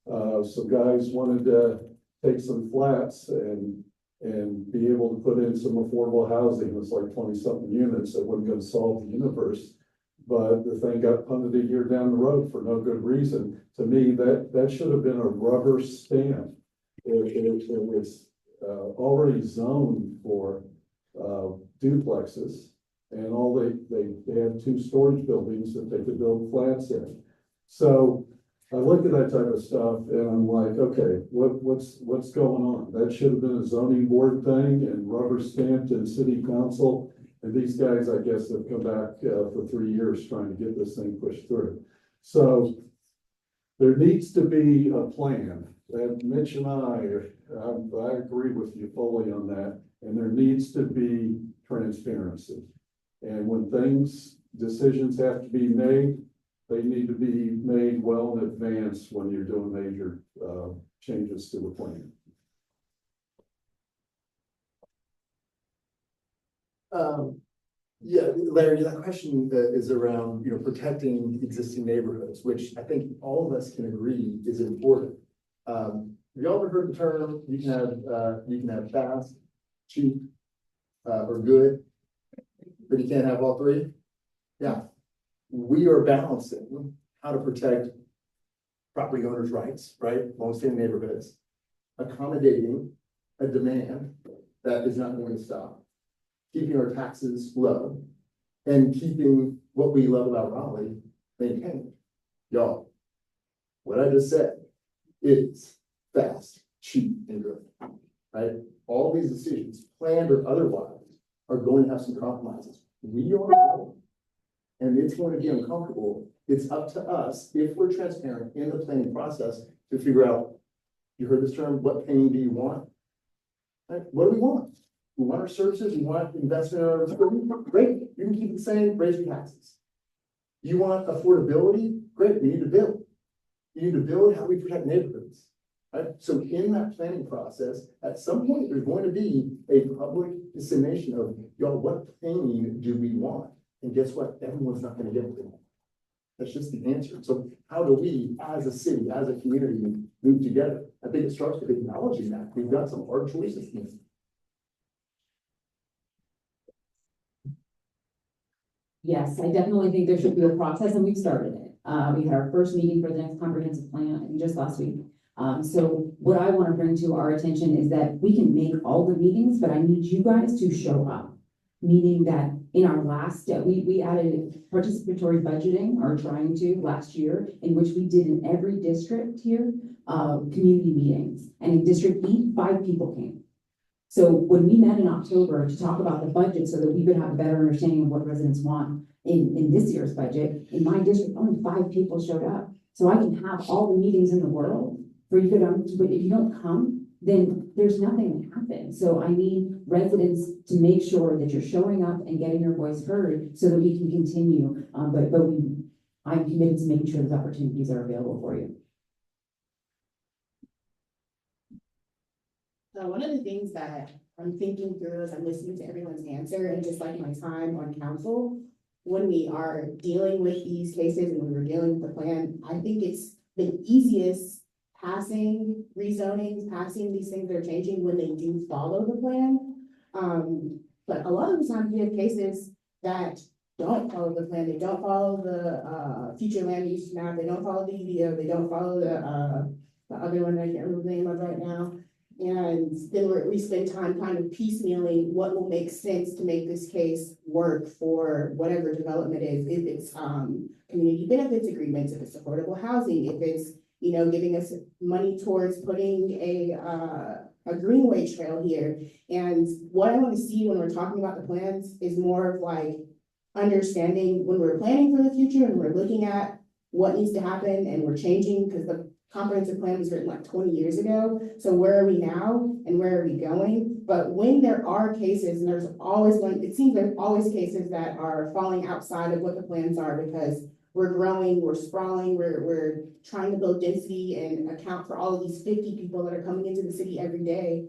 Some guys wanted to take some flats and be able to put in some affordable housing. It was like 20-something units that wasn't going to solve the universe. But the thing got punted a year down the road for no good reason. To me, that should have been a rubber stamp. It was already zoned for duplexes, and all they had 2 storage buildings that they could build flats in. So I look at that type of stuff and I'm like, okay, what's going on? That should have been a zoning board thing and rubber stamped in city council. And these guys, I guess, have come back for 3 years trying to get this thing pushed through. So there needs to be a plan. And Mitch and I agree with you fully on that. And there needs to be transparency. And when decisions have to be made, they need to be made well in advance when you're doing major changes to the plan. Yeah, Larry, that question is around, protecting existing neighborhoods, which I think all of us can agree is important. Have you all ever heard the term, you can have fast, cheap, or good, but you can't have all 3? Yeah. We are balancing how to protect property owners' rights, right? Mostly in neighborhoods, accommodating a demand that is not going to stop, keeping our taxes low, and keeping what we love about Raleigh maintained. Y'all, what I just said is fast, cheap, and good, right? All these decisions, planned or otherwise, are going to have some compromises. We are, and it's going to be uncomfortable. It's up to us, if we're transparent in the planning process, to figure out, you heard this term, what pain do you want? Right? What do we want? We want our services, we want investment in our facility. Great, you can keep it the same, raise your taxes. You want affordability? Great, we need to build. You need to build how we protect neighborhoods. Right? So in that planning process, at some point, there's going to be a public dissemination of, y'all, what pain do we want? And guess what? Everyone's not going to get it. That's just the answer. So how do we, as a city, as a community, move together? I think it starts with acknowledging that we've got some hard choices to make. Yes, I definitely think there should be a process, and we've started it. We had our first meeting for the next comprehensive plan just last week. So what I want to bring to our attention is that we can make all the meetings, but I need you guys to show up. Meaning that in our last, we added participatory budgeting, or trying to, last year, in which we did in every district here, community meetings. And in District E, 5 people came. So when we met in October to talk about the budget so that we would have a better understanding of what residents want in this year's budget, in my district, only 5 people showed up. So I can have all the meetings in the world for you to come, but if you don't come, then there's nothing that happens. So I need residents to make sure that you're showing up and getting your voice heard so that we can continue. I'm committed to making sure those opportunities are available for you. So one of the things that I'm thinking through as I'm listening to everyone's answer, and just like my time on council, when we are dealing with these cases and when we're dealing with the plan, I think it's the easiest passing rezonings, passing these things that are changing when they do follow the plan. But a lot of the times we have cases that don't follow the plan, they don't follow the future land use map, they don't follow the UDO, they don't follow the other one I can't remember the name of right now. And then we spend time kind of piecemealing what will make sense to make this case work for whatever development is. If it's community benefits agreements, if it's affordable housing, if it's, you know, giving us money towards putting a greenway trail here. And what I want to see when we're talking about the plans is more of like understanding when we're planning for the future and we're looking at what needs to happen and we're changing, because the comprehensive plan was written like 20 years ago. So where are we now and where are we going? But when there are cases, and there's always one, it seems there's always cases that are falling outside of what the plans are because we're growing, we're sprawling, we're trying to build density and account for all of these 50 people that are coming into the city every day.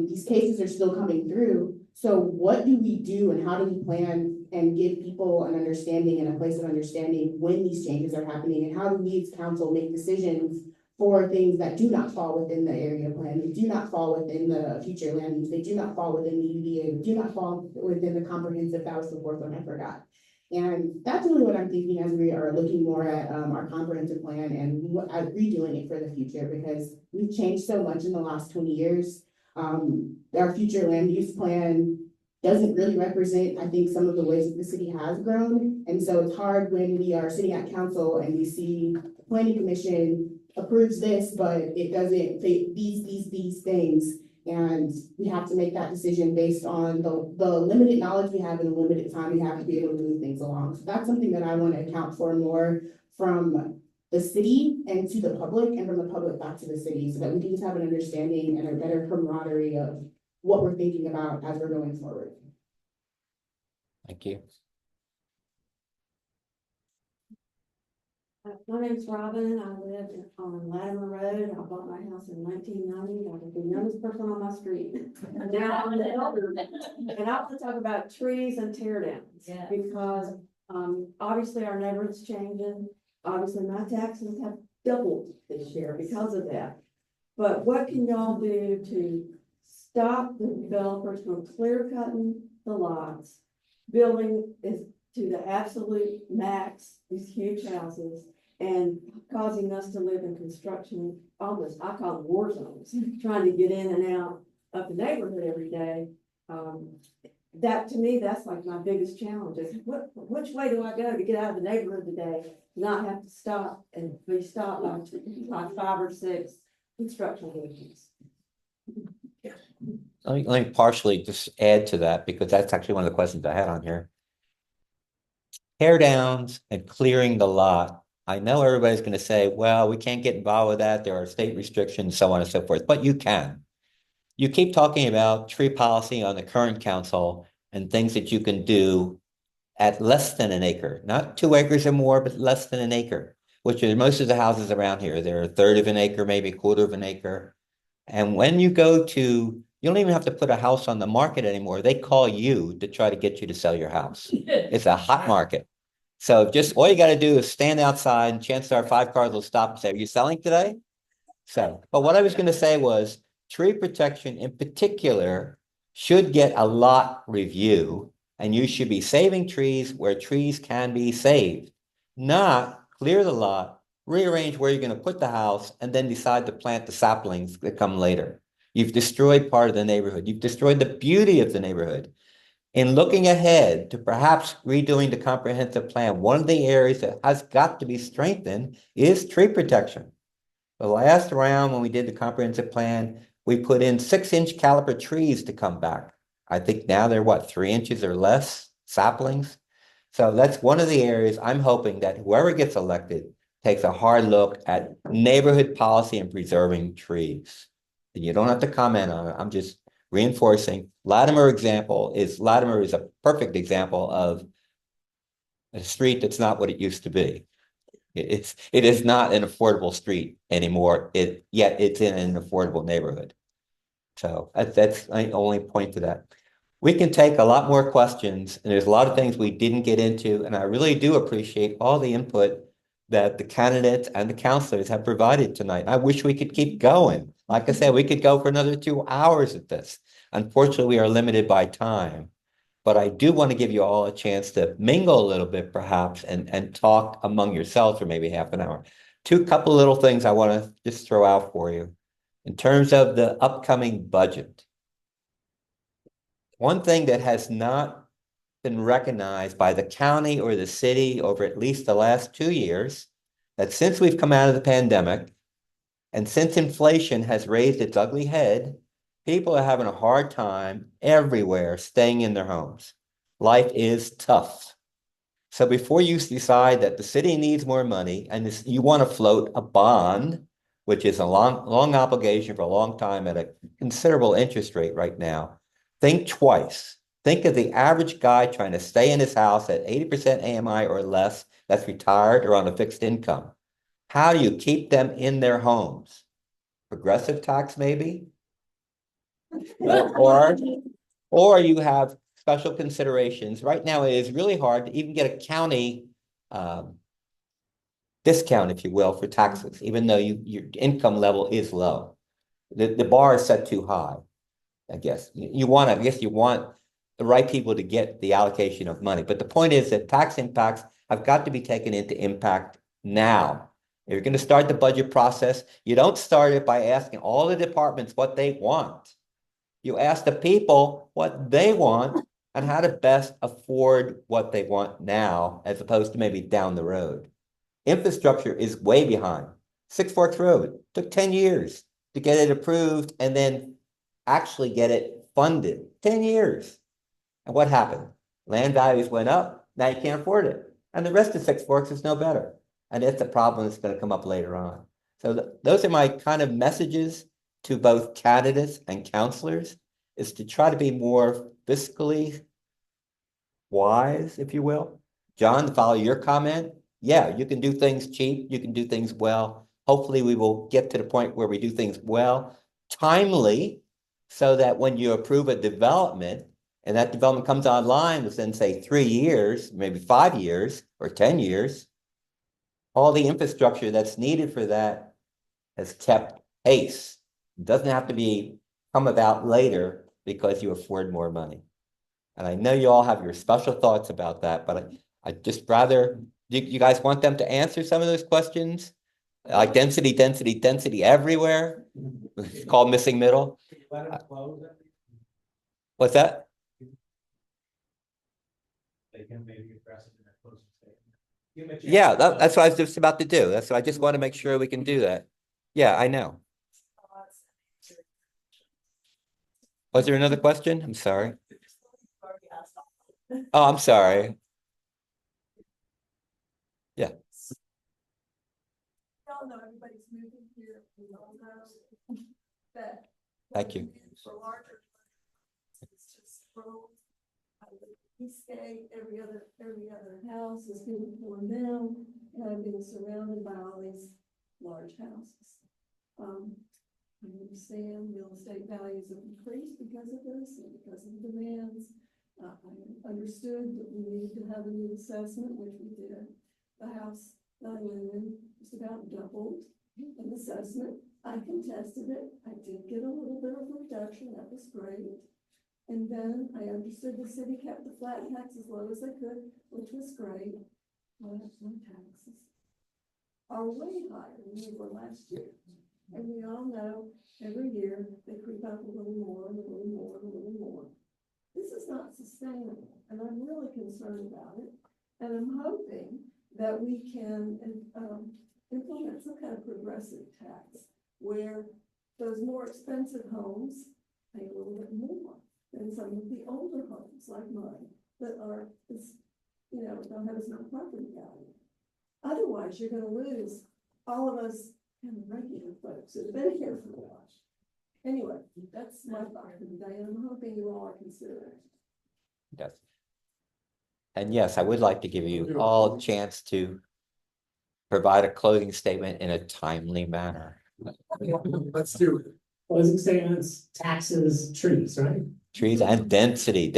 These cases are still coming through. So what do we do and how do we plan and give people an understanding and a place of understanding when these changes are happening? And how do we as council make decisions for things that do not fall within the area plan, they do not fall within the future land use, they do not fall within the UDA, do not fall within the comprehensive, that was the fourth one I forgot. And that's really what I'm thinking as we are looking more at our comprehensive plan and redoing it for the future, because we've changed so much in the last 20 years. Our future land use plan doesn't really represent, I think, some of the ways that the city has grown. And so it's hard when we are sitting at council and we see the planning commission approves this, but it doesn't fit these things. And we have to make that decision based on the limited knowledge we have and the limited time we have to be able to move things along. So that's something that I want to account for more from the city and to the public, and from the public back to the city, so that we can just have an understanding and a better camaraderie of what we're thinking about as we're going forward. Thank you. My name's Robin. I live on Latimer Road. I bought my house in 1990. I was the youngest person on my street. And now I'm the elder. And I want to talk about trees and tear downs. Yeah. Because obviously our neighborhood's changing. Obviously my taxes have doubled this year because of that. But what can y'all do to stop the developers from clear cutting the lots, building is to the absolute max, these huge houses, and causing us to live in construction, almost, I call them war zones, trying to get in and out of the neighborhood every day. That, to me, that's like my biggest challenge is which way do I go to get out of the neighborhood today, not have to stop and be stopped by 5 or 6 construction agents. Let me partially just add to that, because that's actually one of the questions I had on here. Tear downs and clearing the lot. I know everybody's going to say, well, we can't get involved with that. There are state restrictions, so on and so forth, but you can. You keep talking about tree policy on the current council and things that you can do at less than an acre, not 2 acres or more, but less than an acre, which is most of the houses around here. They're a third of an acre, maybe a quarter of an acre. And when you go to, you don't even have to put a house on the market anymore. They call you to try to get you to sell your house. It's a hot market. So just all you got to do is stand outside, and chances are 5 cars will stop and say, are you selling today? So, but what I was going to say was tree protection in particular should get a lot review, and you should be saving trees where trees can be saved, not clear the lot, rearrange where you're going to put the house, and then decide to plant the saplings that come later. You've destroyed part of the neighborhood. You've destroyed the beauty of the neighborhood. In looking ahead to perhaps redoing the comprehensive plan, one of the areas that has got to be strengthened is tree protection. The last round when we did the comprehensive plan, we put in 6-inch caliber trees to come back. I think now they're what, 3 inches or less saplings. So that's one of the areas I'm hoping that whoever gets elected takes a hard look at neighborhood policy and preserving trees. And you don't have to comment on it. I'm just reinforcing. Latimer is a perfect example of a street that's not what it used to be. It is not an affordable street anymore. Yet it's in an affordable neighborhood. So that's my only point to that. We can take a lot more questions, and there's a lot of things we didn't get into, and I really do appreciate all the input that the candidates and the counselors have provided tonight. I wish we could keep going. Like I said, we could go for another 2 hours at this. Unfortunately, we are limited by time. But I do want to give you all a chance to mingle a little bit, perhaps, and talk among yourselves for maybe half an hour. Couple little things I want to just throw out for you. In terms of the upcoming budget, one thing that has not been recognized by the county or the city over at least the last 2 years, that since we've come out of the pandemic and since inflation has raised its ugly head, people are having a hard time everywhere staying in their homes. Life is tough. So before you decide that the city needs more money and you want to float a bond, which is a long obligation for a long time at a considerable interest rate right now, think twice. Think of the average guy trying to stay in his house at 80% AMI or less, that's retired or on a fixed income. How do you keep them in their homes? Progressive tax, maybe? Or you have special considerations. Right now, it is really hard to even get a county discount, if you will, for taxes, even though your income level is low. The bar is set too high, I guess. You want the right people to get the allocation of money. But the point is that tax impacts have got to be taken into impact now. If you're going to start the budget process, you don't start it by asking all the departments what they want. You ask the people what they want and how to best afford what they want now, as opposed to maybe down the road. Infrastructure is way behind. Six Forks Road took 10 years to get it approved and then actually get it funded. 10 years. And what happened? Land values went up. Now you can't afford it. And the rest of Six Forks is no better. And it's a problem that's going to come up later on. So those are my kind of messages to both candidates and counselors, is to try to be more fiscally wise, if you will. John, to follow your comment, yeah, you can do things cheap, you can do things well. Hopefully we will get to the point where we do things well, timely, so that when you approve a development and that development comes online within, say, 3 years, maybe 5 years or 10 years, all the infrastructure that's needed for that has kept pace. It doesn't have to come about later because you afford more money. And I know you all have your special thoughts about that, but I just rather, you guys want them to answer some of those questions? Like density everywhere? It's called missing middle. What's that? They can maybe address it in a closing statement. Yeah, that's what I was just about to do. That's what I just want to make sure we can do that. Yeah, I know. Was there another question? I'm sorry. Oh, I'm sorry. Yeah. Y'all know everybody's moving here. We all know that. Thank you. For larger, it's just roads. Eastgate, every other house is being torn down, and I've been surrounded by all these large houses. I understand real estate values have increased because of this and because of the demands. I understood that we needed to have a new assessment, which we did. The house that I live in just about doubled in assessment. I contested it. I did get a little bit of a reduction. That was great. And then I understood the city kept the flat tax as low as they could, which was great. My taxes are way higher than they were last year. And we all know every year they creep up a little more, and a little more, and a little more. This is not sustainable, and I'm really concerned about it. And I'm hoping that we can implement some kind of progressive tax where those more expensive homes pay a little bit more than some of the older homes like mine that are, don't have as much property value. Otherwise, you're going to lose all of us kind of regular folks that have been here for a while. Anyway, that's my thought for today, and I'm hoping you all are considering. Yes. And yes, I would like to give you all a chance to provide a closing statement in a timely manner. Let's do it. Closing statements, taxes, trees, right? Trees and density.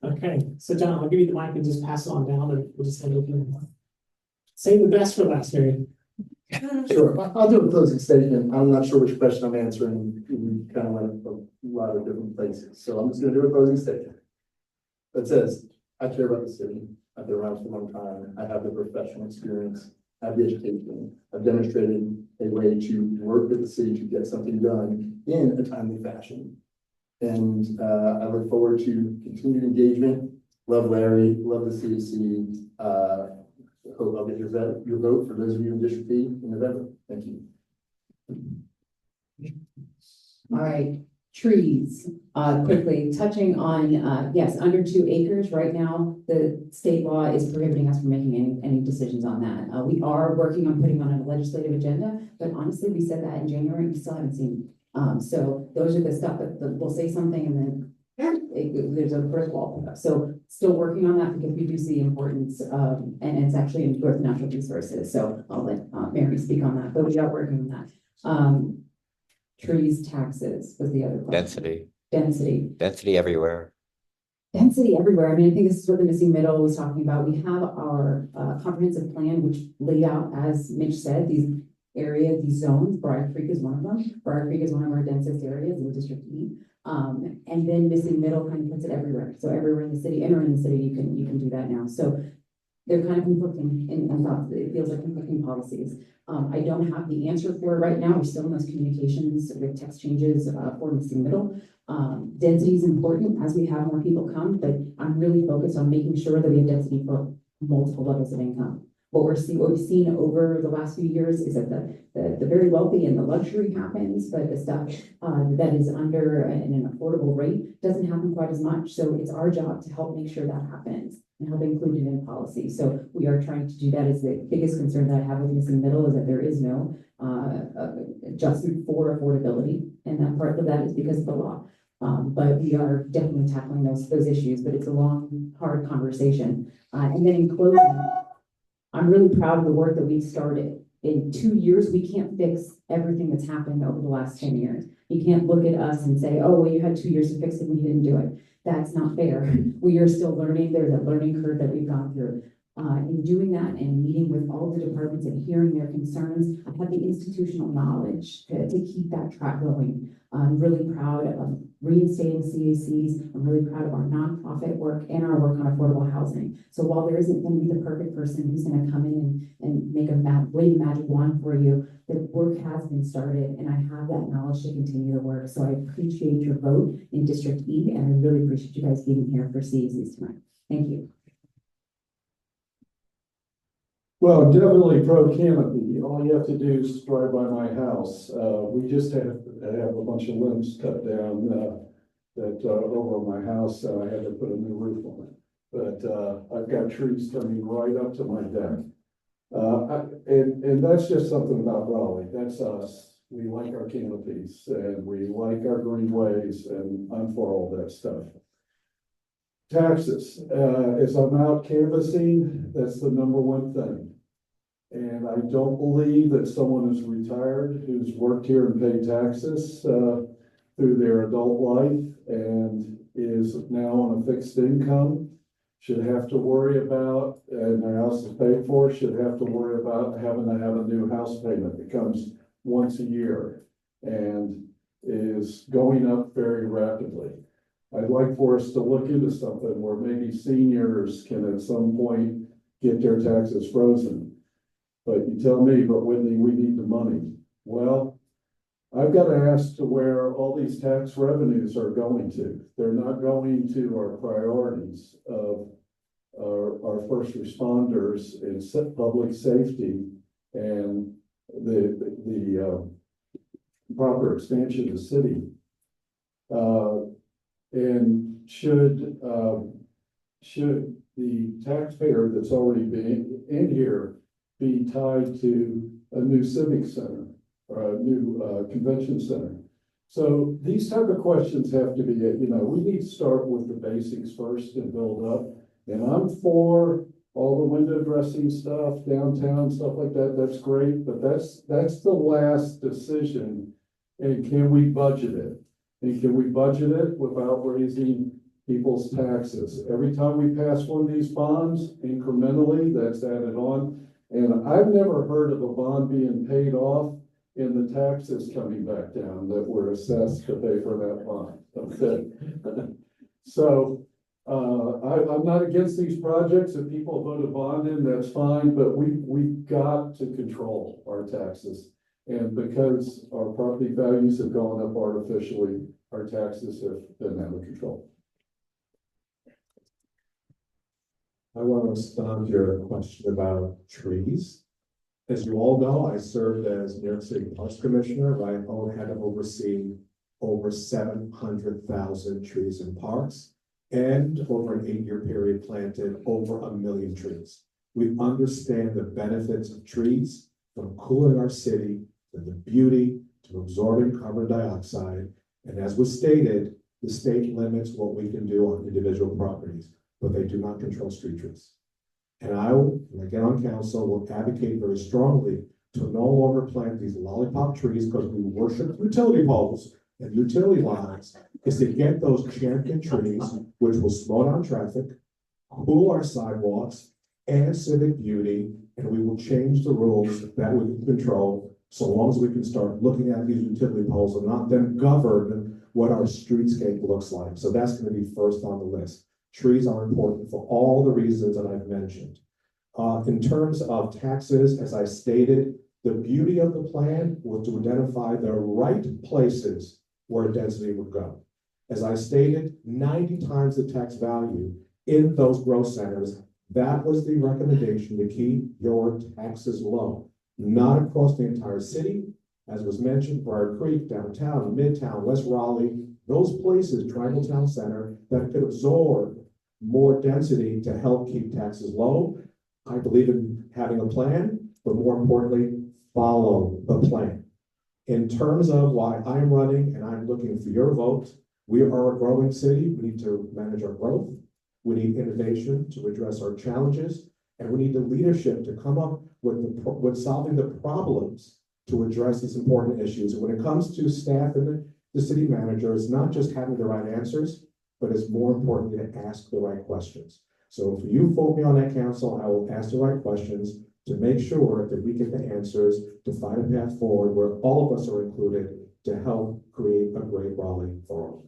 Okay, so John, I'll give you the mic and just pass it on down, and we'll just end it. Save the best for last, Mary. Sure, I'll do a closing statement. I'm not sure which question I'm answering. We kind of went a lot of different places, so I'm just gonna do a closing statement. That says, I care about the city. I've been around for a long time. I have the professional experience, I have the education. I've demonstrated a way to work with the city to get something done in a timely fashion. And I look forward to continued engagement. Love Larry, love the CAC. Hope I'll get your vote for those of you in District B in November. Thank you. All right, trees, quickly touching on, yes, under 2 acres right now, the state law is prohibiting us from making any decisions on that. We are working on putting on a legislative agenda, but honestly, we said that in January, we still haven't seen. So those are the stuff that we'll say something and then there's a brick wall. So still working on that because we do see the importance, and it's actually in North Natural Resources. So I'll let Mary speak on that, but we are working on that. Trees, taxes was the other question. Density everywhere. Density everywhere. I mean, I think this is what the missing middle was talking about. We have our comprehensive plan, which laid out, as Mitch said, these areas, these zones. Briar Creek is one of them. Briar Creek is one of our densest areas in District E. And then missing middle kind of puts it everywhere. So everywhere in the city, anywhere in the city, you can do that now. So they're kind of conflicting in thoughts. It feels like conflicting policies. I don't have the answer for it right now. We're still in those communications with text changes for missing middle. Density is important as we have more people come, but I'm really focused on making sure that we have density for multiple levels of income. What we've seen over the last few years is that the very wealthy and the luxury happens, but the stuff that is under an affordable rate doesn't happen quite as much. So it's our job to help make sure that happens and help include it in policy. So we are trying to do that. Is the biggest concern that I have with missing middle is that there is no adjustment for affordability, and that part of that is because of the law. But we are definitely tackling those issues, but it's a long, hard conversation. And then in closing, I'm really proud of the work that we've started. In 2 years, we can't fix everything that's happened over the last 10 years. You can't look at us and say, oh, well, you had 2 years to fix it and you didn't do it. That's not fair. We are still learning. There's a learning curve that we've gone through. In doing that and meeting with all the departments and hearing their concerns, I've had the institutional knowledge to keep that track going. I'm really proud of reinstating CACs. I'm really proud of our nonprofit work and our work on affordable housing. So while there isn't going to be the perfect person who's going to come in and make a wave magic wand for you, the work has been started, and I have that knowledge to continue the work. So I appreciate your vote in District E, and I really appreciate you guys being here for CACs tonight. Thank you. Well, definitely pro canopy. All you have to do is drive by my house. We just have a bunch of limbs cut down that over my house. I had to put a new roof on it. But I've got trees coming right up to my deck. And that's just something about Raleigh. That's us. We like our canopies and we like our greenways, and I'm for all that stuff. Taxes, as I'm out canvassing, that's the #1 thing. And I don't believe that someone is retired who's worked here and paid taxes through their adult life and is now on a fixed income should have to worry about, and their house is paid for, should have to worry about having to have a new house payment that comes once a year and is going up very rapidly. I'd like for us to look into something where maybe seniors can at some point get their taxes frozen. But you tell me, but Whitney, we need the money. Well, I've got to ask to where all these tax revenues are going to. They're not going to our priorities of our first responders and public safety and the proper expansion of the city. And should the taxpayer that's already been in here be tied to a new civic center or a new convention center? So these type of questions have to be, we need to start with the basics first and build up. And I'm for all the window dressing stuff, downtown, stuff like that. That's great, but that's the last decision. And can we budget it? And can we budget it without raising people's taxes? Every time we pass one of these bonds incrementally, that's added on. And I've never heard of a bond being paid off and the taxes coming back down that were assessed to pay for that bond. Okay. So, I'm not against these projects. If people vote a bond in, that's fine, but we've got to control our taxes. And because our property values have gone up artificially, our taxes have been out of control. I want to respond to your question about trees. As you all know, I served as New York City Parks Commissioner. I had to oversee over 700,000 trees in parks, and over an 8-year period planted over 1 million trees. We understand the benefits of trees, from cooling our city, to the beauty, to absorbing carbon dioxide. And as was stated, the state limits what we can do on individual properties, but they do not control street trees. And I, when I get on council, will advocate very strongly to no longer plant these lollipop trees because we worship utility poles and utility lines, is to get those champion trees, which will slow down traffic, cool our sidewalks, and civic beauty, and we will change the rules that we can control, so long as we can start looking at these utility poles and not them govern what our streetscape looks like. So that's going to be first on the list. Trees are important for all the reasons that I've mentioned. In terms of taxes, as I stated, the beauty of the plan was to identify the right places where density would go. As I stated, 90 times the tax value in those growth centers. That was the recommendation to keep your taxes low, not across the entire city. As was mentioned, Briar Creek, downtown, Midtown, West Raleigh, those places, Triangle Town Center, that could absorb more density to help keep taxes low. I believe in having a plan, but more importantly, follow the plan. In terms of why I'm running and I'm looking for your vote, we are a growing city. We need to manage our growth. We need innovation to address our challenges, and we need the leadership to come up with solving the problems to address these important issues. And when it comes to staff and the city manager, it's not just having the right answers, but it's more importantly to ask the right questions. So if you vote me on that council, I will ask the right questions to make sure that we get the answers to find a path forward where all of us are included to help create a great Raleigh for all.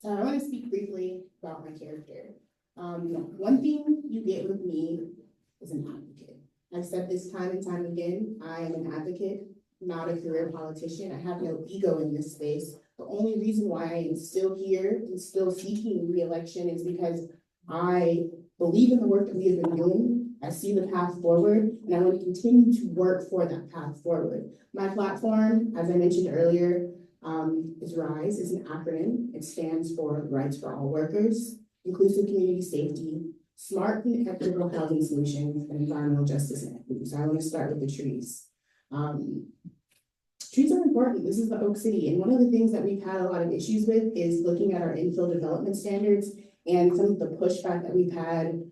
So I want to speak briefly about my character. One thing you get with me is an advocate. I've said this time and time again, I am an advocate, not a career politician. I have no ego in this space. The only reason why I am still here and still seeking re-election is because I believe in the work that we have been doing. I see the path forward, and I want to continue to work for that path forward. My platform, as I mentioned earlier, is RISE, is an acronym. It stands for Rights for All Workers, Inclusive Community Safety, Smart and Equitable Housing Solutions, and Environmental Justice and Equity. So I want to start with the trees. Trees are important. This is the Oak City, and one of the things that we've had a lot of issues with is looking at our infill development standards and some of the pushback that we've had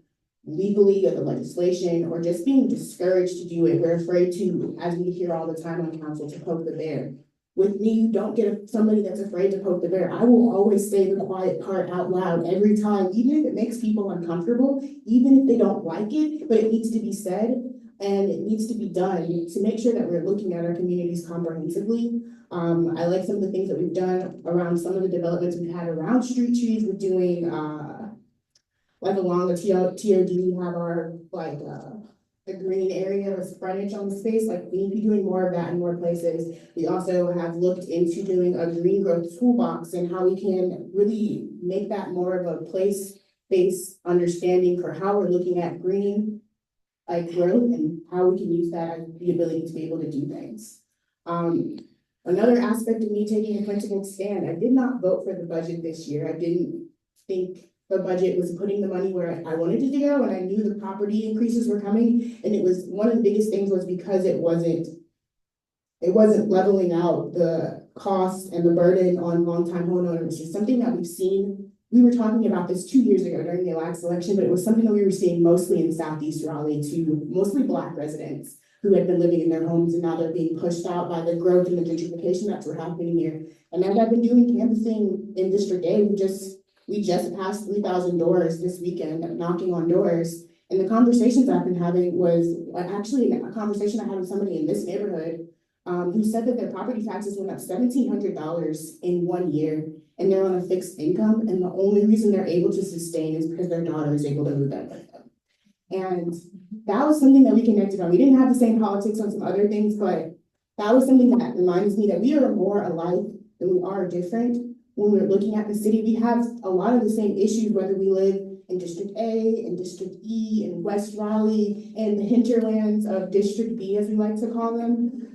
legally or the legislation, or just being discouraged to do it. We're afraid to, as we hear all the time on council, to poke the bear. With me, you don't get somebody that's afraid to poke the bear. I will always say the quiet part out loud every time, even if it makes people uncomfortable, even if they don't like it, but it needs to be said and it needs to be done to make sure that we're looking at our communities comprehensively. I like some of the things that we've done around some of the developments we've had around street trees. We're doing, like along the TOD, we have our, the green area with frontage on the space. Like, we need to be doing more of that in more places. We also have looked into doing a green growth toolbox and how we can really make that more of a place-based understanding for how we're looking at green growth and how we can use that as the ability to be able to do things. Another aspect of me taking a principled stand, I did not vote for the budget this year. I didn't think the budget was putting the money where I wanted it to go, and I knew the property increases were coming. And it was one of the biggest things was because it wasn't leveling out the cost and the burden on longtime homeowners, which is something that we've seen. We were talking about this 2 years ago during the last election, but it was something that we were seeing mostly in Southeast Raleigh to mostly Black residents who had been living in their homes, and now they're being pushed out by the growth and the gentrification that's happening here. And as I've been doing canvassing in District A, we just passed 3,000 doors this weekend, knocking on doors. And the conversations I've been having was actually a conversation I had with somebody in this neighborhood who said that their property taxes went up $1,700 in 1 year, and they're on a fixed income, and the only reason they're able to sustain is because their daughter is able to move in with them. And that was something that we connected on. We didn't have the same politics on some other things, but that was something that reminds me that we are more alike than we are different. When we're looking at the city, we have a lot of the same issues, whether we live in District A, in District E, in West Raleigh, and the hinterlands of District B, as we like to call them.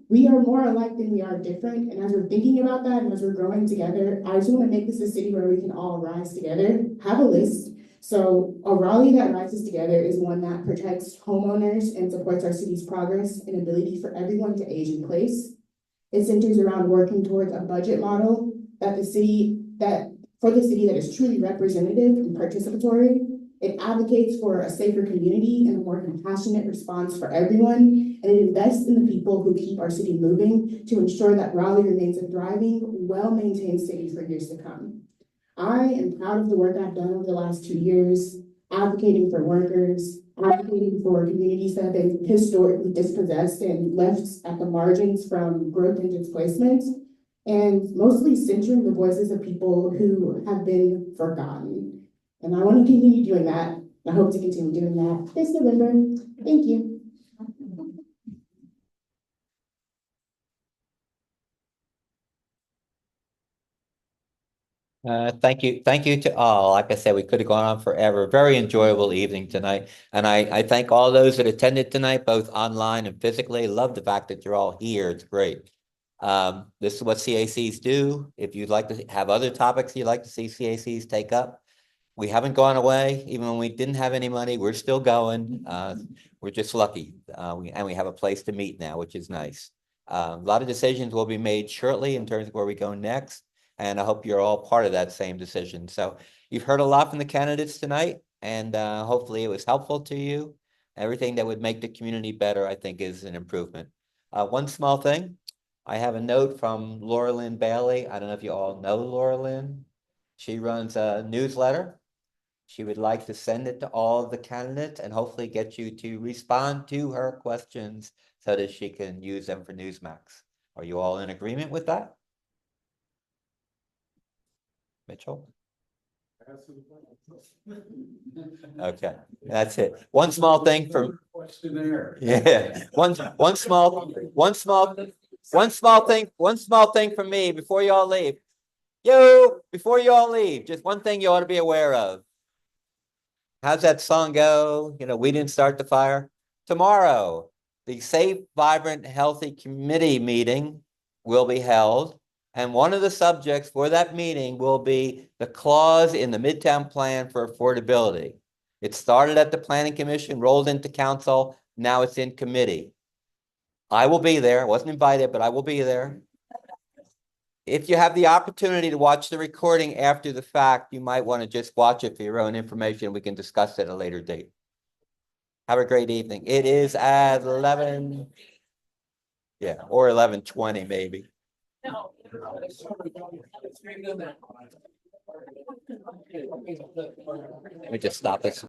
We are more alike than we are different. And as we're thinking about that and as we're growing together, I just want to make this a city where we can all rise together, have a list. So a Raleigh that rises together is one that protects homeowners and supports our city's progress and ability for everyone to age in place. It centers around working towards a budget model for the city that is truly representative and participatory. It advocates for a safer community and a more compassionate response for everyone. And it invests in the people who keep our city moving to ensure that Raleigh remains a thriving, well-maintained city for years to come. I am proud of the work I've done over the last 2 years, advocating for workers, advocating for communities that have been historically dispossessed and left at the margins from growth and displacement, and mostly centering the voices of people who have been forgotten. And I want to continue doing that. I hope to continue doing that this November. Thank you. Thank you. Thank you to all. Like I said, we could have gone on forever. Very enjoyable evening tonight. And I thank all those that attended tonight, both online and physically. Love the fact that you're all here. It's great. This is what CACs do. If you'd like to have other topics you'd like to see CACs take up, we haven't gone away. Even when we didn't have any money, we're still going. We're just lucky. And we have a place to meet now, which is nice. A lot of decisions will be made shortly in terms of where we go next. And I hope you're all part of that same decision. So you've heard a lot from the candidates tonight, and hopefully it was helpful to you. Everything that would make the community better, I think, is an improvement. One small thing, I have a note from Laura Lynn Bailey. I don't know if you all know Laura Lynn. She runs a newsletter. She would like to send it to all of the candidates and hopefully get you to respond to her questions so that she can use them for Newsmax. Are you all in agreement with that? Mitchell? Okay, that's it. One small thing from yeah. One small thing from me before you all leave. Before you all leave, just one thing you ought to be aware of. How's that song go? You know, we didn't start the fire. Tomorrow, the Safe, Vibrant, Healthy Committee meeting will be held. And one of the subjects for that meeting will be the clause in the Midtown Plan for affordability. It started at the Planning Commission, rolled into council. Now it's in committee. I will be there. I wasn't invited, but I will be there. If you have the opportunity to watch the recording after the fact, you might want to just watch it for your own information. We can discuss it at a later date. Have a great evening. It is at 11. Yeah, or 11:20 maybe. No. Let me just stop this.